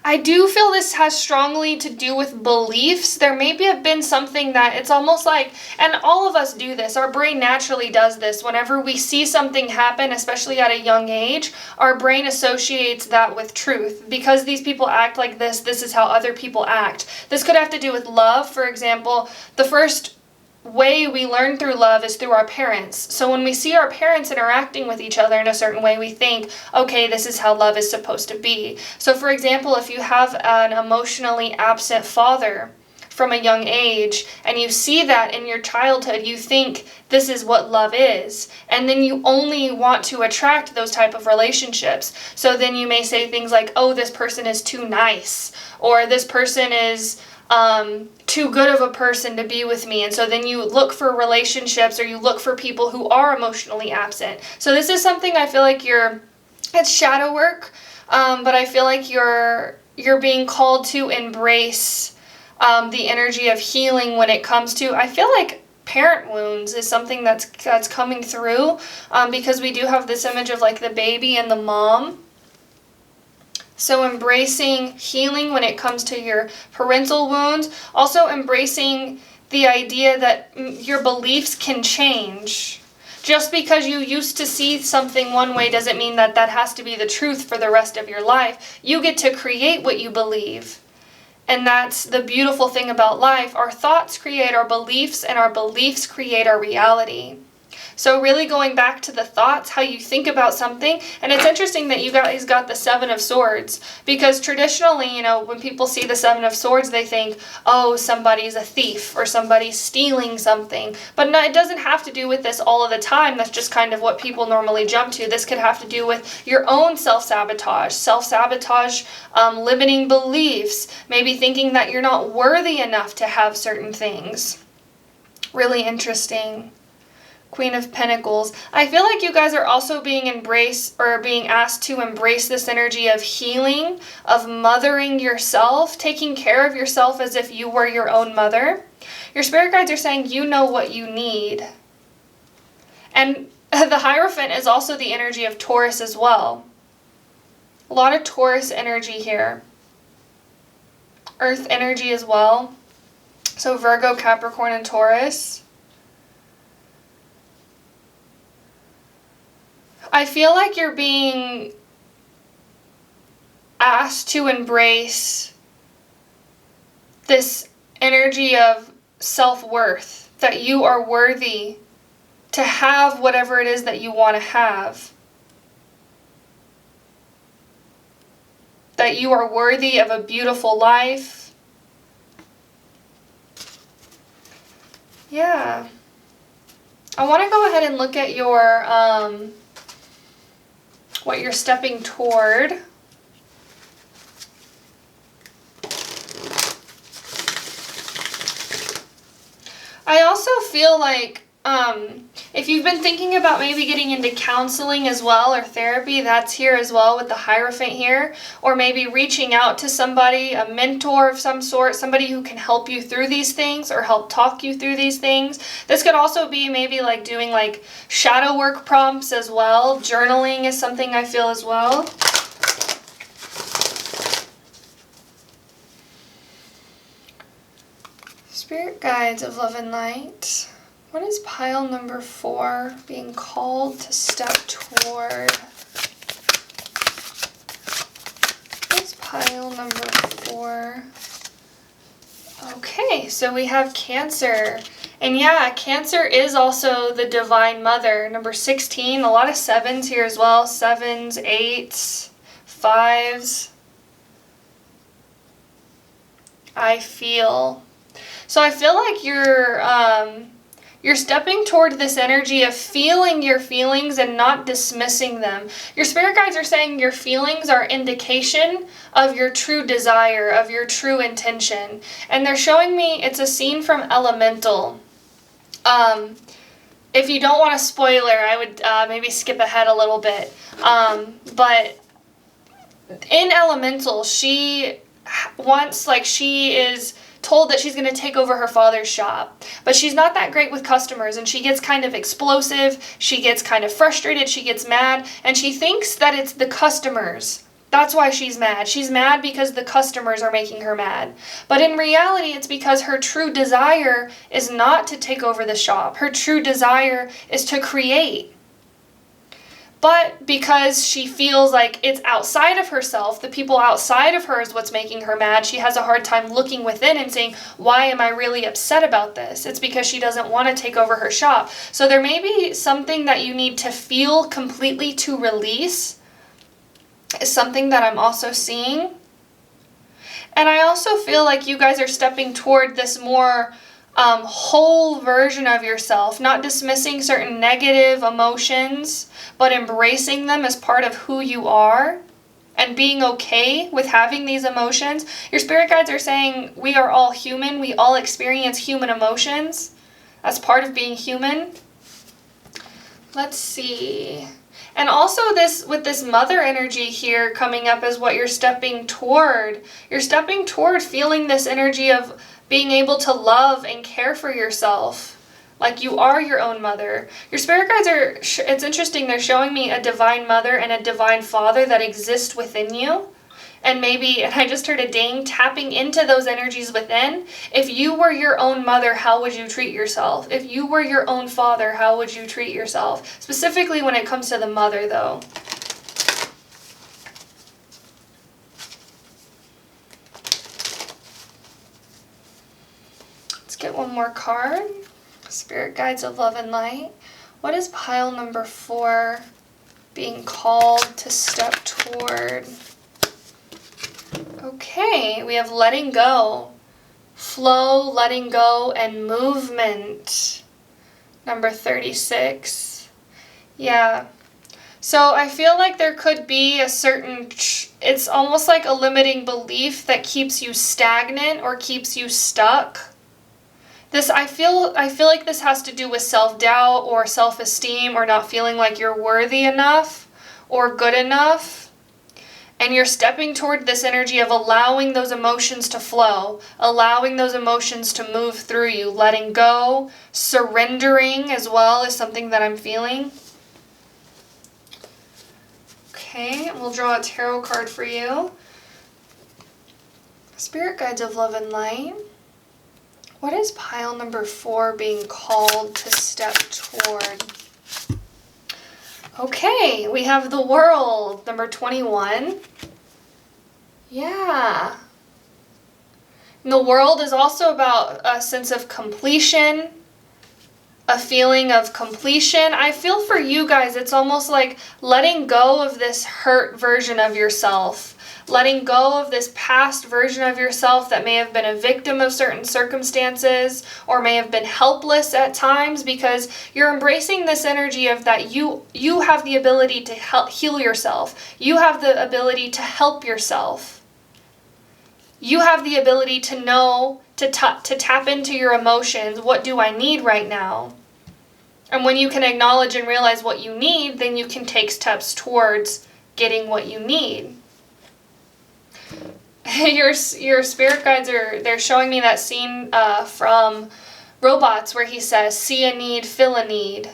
I do feel this has strongly to do with beliefs. There may have been something that it's almost like, and all of us do this, our brain naturally does this. Whenever we see something happen, especially at a young age, our brain associates that with truth. Because these people act like this is how other people act. This could have to do with love. For example, the first way we learn through love is through our parents. So when we see our parents interacting with each other in a certain way, we think, okay, this is how love is supposed to be. So for example, if you have an emotionally absent father from a young age, and you see that in your childhood, you think this is what love is, and then you only want to attract those type of relationships. So then you may say things like, oh, this person is too nice, or this person is too good of a person to be with me. And so then you look for relationships, or you look for people who are emotionally absent. So this is something I feel like it's shadow work, but I feel like you're being called to embrace the energy of healing when it comes to, I feel like parent wounds is something that's coming through, because we do have this image of like the baby and the mom. So embracing healing when it comes to your parental wounds. Also embracing the idea that your beliefs can change. Just because you used to see something one way doesn't mean that that has to be the truth for the rest of your life. You get to create what you believe. And that's the beautiful thing about life. Our thoughts create our beliefs, and our beliefs create our reality. So really going back to the thoughts, how you think about something. And it's interesting that you guys got the Seven of Swords, because traditionally, when people see the Seven of Swords, they think, oh, somebody's a thief or somebody's stealing something. But no, it doesn't have to do with this all of the time. That's just kind of what people normally jump to. This could have to do with your own self-sabotage, limiting beliefs, maybe thinking that you're not worthy enough to have certain things. Really interesting. Queen of Pentacles. I feel like you guys are also being asked to embrace this energy of healing, of mothering yourself, taking care of yourself as if you were your own mother. Your spirit guides are saying you know what you need. And the Hierophant is also the energy of Taurus as well. A lot of Taurus energy here. Earth energy as well. So Virgo, Capricorn, and Taurus. I feel like you're being asked to embrace this energy of self-worth, that you are worthy to have whatever it is that you want to have. That you are worthy of a beautiful life. Yeah. I want to go ahead and look at your what you're stepping toward. I also feel like if you've been thinking about maybe getting into counseling as well, or therapy, that's here as well with the Hierophant here. Or maybe reaching out to somebody, a mentor of some sort, somebody who can help you through these things or help talk you through these things. This could also be maybe like doing like shadow work prompts as well. Journaling is something I feel as well. Spirit guides of love and light. What is pile number 4 being called to step toward? What's pile number 4? Okay, so we have Cancer. And yeah, Cancer is also the Divine Mother. Number 16, a lot of 7s here as well. 7s, 8s, 5s. I feel. So I feel like you're stepping toward this energy of feeling your feelings and not dismissing them. Your spirit guides are saying your feelings are indication of your true desire, of your true intention. And they're showing me, it's a scene from Elemental. If you don't want a spoiler, I would maybe skip ahead a little bit. But in Elemental, she is told that she's going to take over her father's shop, but she's not that great with customers, and she gets kind of explosive, she gets kind of frustrated, she gets mad, and she thinks that it's the customers. That's why she's mad. She's mad because the customers are making her mad. But in reality, it's because her true desire is not to take over the shop. Her true desire is to create. But because she feels like it's outside of herself, the people outside of her is what's making her mad, she has a hard time looking within and saying, why am I really upset about this? It's because she doesn't want to take over her shop. So there may be something that you need to feel completely to release, is something that I'm also seeing. And I also feel like you guys are stepping toward this more whole version of yourself, not dismissing certain negative emotions, but embracing them as part of who you are and being okay with having these emotions. Your spirit guides are saying we are all human. We all experience human emotions as part of being human. Let's see. And also this, with this mother energy here coming up, is what you're stepping toward. You're stepping toward feeling this energy of being able to love and care for yourself. Like you are your own mother. Your spirit guides are, it's interesting, they're showing me a divine mother and a divine father that exist within you. And maybe, and I just heard a ding, tapping into those energies within. If you were your own mother, how would you treat yourself? If you were your own father, how would you treat yourself? Specifically when it comes to the mother, though. Let's get one more card. Spirit guides of love and light. What is pile number 4 being called to step toward? Okay, we have letting go, flow, letting go, and movement. Number 36. Yeah. So I feel like there could be a certain, it's almost like a limiting belief that keeps you stagnant or keeps you stuck. This, I feel like this has to do with self-doubt or self-esteem or not feeling like you're worthy enough or good enough. And you're stepping toward this energy of allowing those emotions to flow, allowing those emotions to move through you, letting go, surrendering as well is something that I'm feeling. Okay, we'll draw a tarot card for you. Spirit guides of love and light. What is pile number 4 being called to step toward? Okay, we have the world, number 21. Yeah. And the world is also about a sense of completion, a feeling of completion. I feel for you guys, it's almost like letting go of this hurt version of yourself. Letting go of this past version of yourself that may have been a victim of certain circumstances or may have been helpless at times, because you're embracing this energy of that you have the ability to heal yourself. You have the ability to help yourself. You have the ability to know, to tap into your emotions. What do I need right now? And when you can acknowledge and realize what you need, then you can take steps towards getting what you need. Your spirit guides they're showing me that scene from Robots where he says, see a need, fill a need.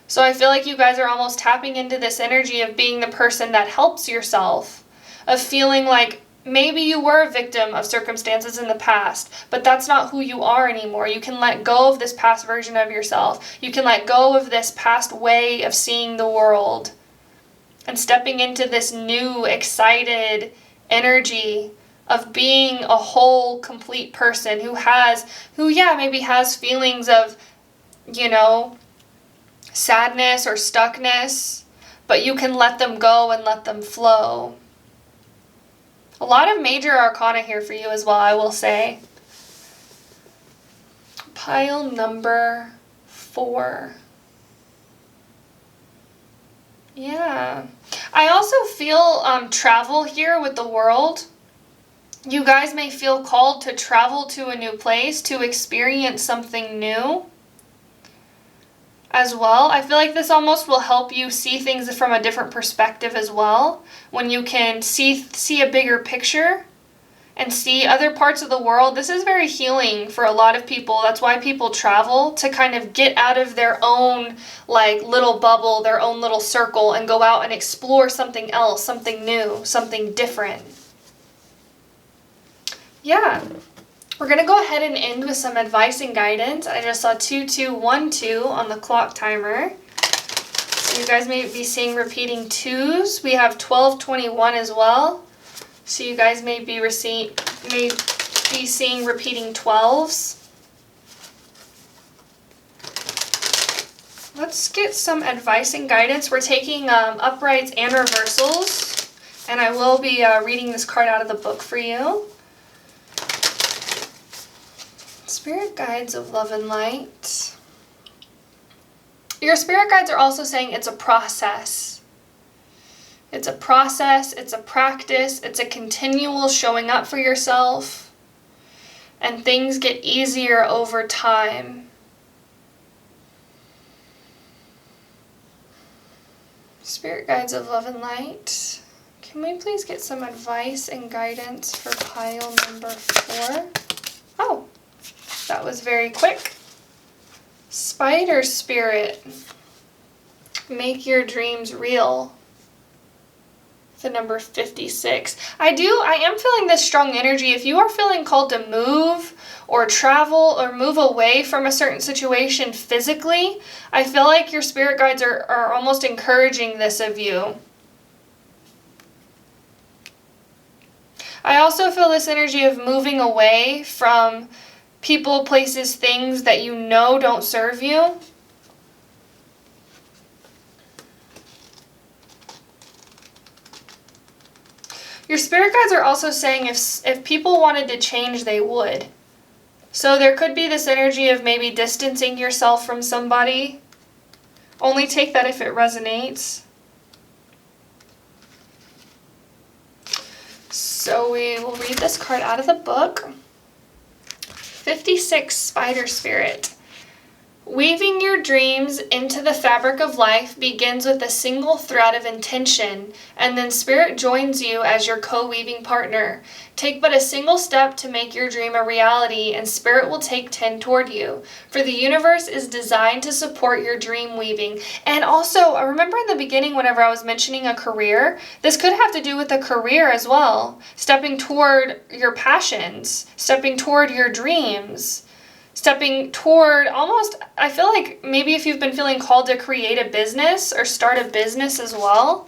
So I feel like you guys are almost tapping into this energy of being the person that helps yourself, of feeling like maybe you were a victim of circumstances in the past, but that's not who you are anymore. You can let go of this past version of yourself. You can let go of this past way of seeing the world and stepping into this new, excited energy of being a whole, complete person who maybe has feelings of, sadness or stuckness, but you can let them go and let them flow. A lot of major arcana here for you as well, I will say. Pile number 4. Yeah. I also feel travel here with the world. You guys may feel called to travel to a new place, to experience something new as well. I feel like this almost will help you see things from a different perspective as well. When you can see a bigger picture and see other parts of the world. This is very healing for a lot of people. That's why people travel, to kind of get out of their own little bubble, their own little circle, and go out and explore something else, something new, something different. Yeah. We're going to go ahead and end with some advice and guidance. I just saw 2212 on the clock timer. You guys may be seeing repeating 2s. We have 1221 as well. So you guys may be seeing repeating 12s. Let's get some advice and guidance. We're taking uprights and reversals, and I will be reading this card out of the book for you. Spirit guides of love and light. Your spirit guides are also saying it's a process. It's a process, it's a practice, it's a continual showing up for yourself, and things get easier over time. Spirit guides of love and light, can we please get some advice and guidance for pile number 4? Oh, that was very quick. Spider spirit, make your dreams real. The number 56. I am feeling this strong energy. If you are feeling called to move or travel or move away from a certain situation physically, I feel like your spirit guides are almost encouraging this of you. I also feel this energy of moving away from people, places, things that you know don't serve you. Your spirit guides are also saying if people wanted to change, they would. So there could be this energy of maybe distancing yourself from somebody. Only take that if it resonates. So we will read this card out of the book. 56, Spider Spirit. Weaving your dreams into the fabric of life begins with a single thread of intention, and then Spirit joins you as your co-weaving partner. Take but a single step to make your dream a reality, and Spirit will take 10 toward you. For the universe is designed to support your dream weaving. And also, I remember in the beginning whenever I was mentioning a career, this could have to do with a career as well. Stepping toward your passions, stepping toward your dreams. Stepping toward almost, I feel like maybe if you've been feeling called to create a business or start a business as well.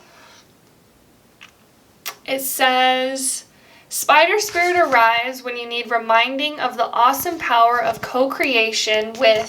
It says, Spider Spirit arrives when you need reminding of the awesome power of co-creation with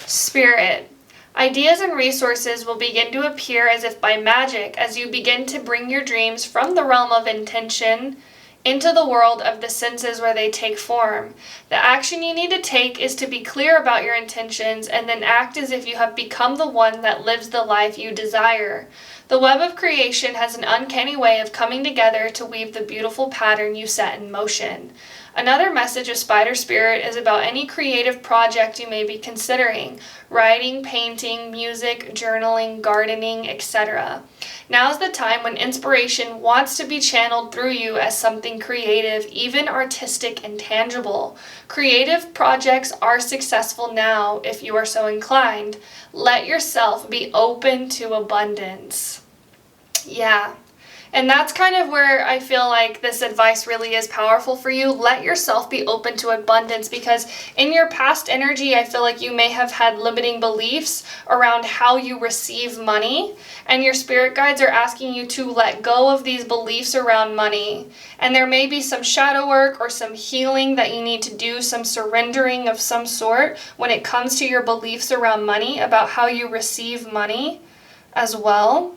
Spirit. Ideas and resources will begin to appear as if by magic as you begin to bring your dreams from the realm of intention into the world of the senses where they take form. The action you need to take is to be clear about your intentions and then act as if you have become the one that lives the life you desire. The web of creation has an uncanny way of coming together to weave the beautiful pattern you set in motion. Another message of Spider Spirit is about any creative project you may be considering: writing, painting, music, journaling, gardening, etc. Now's the time when inspiration wants to be channeled through you as something creative, even artistic and tangible. Creative projects are successful now if you are so inclined. Let yourself be open to abundance. Yeah. And that's kind of where I feel like this advice really is powerful for you. Let yourself be open to abundance, because in your past energy, I feel like you may have had limiting beliefs around how you receive money, and your spirit guides are asking you to let go of these beliefs around money. And there may be some shadow work or some healing that you need to do, some surrendering of some sort when it comes to your beliefs around money, about how you receive money as well.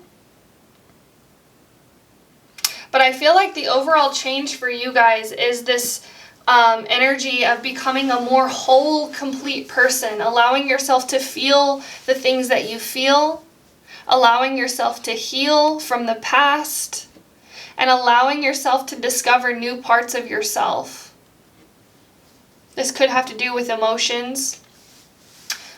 But I feel like the overall change for you guys is this energy of becoming a more whole, complete person, allowing yourself to feel the things that you feel, allowing yourself to heal from the past, and allowing yourself to discover new parts of yourself. This could have to do with emotions.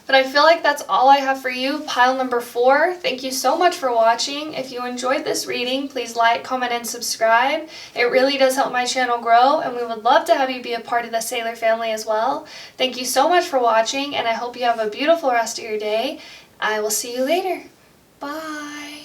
But I feel like that's all I have for you, pile number 4. Thank you so much for watching. If you enjoyed this reading, please like, comment, and subscribe. It really does help my channel grow, and we would love to have you be a part of the Sailor family as well. Thank you so much for watching, and I hope you have a beautiful rest of your day. I will see you later. Bye.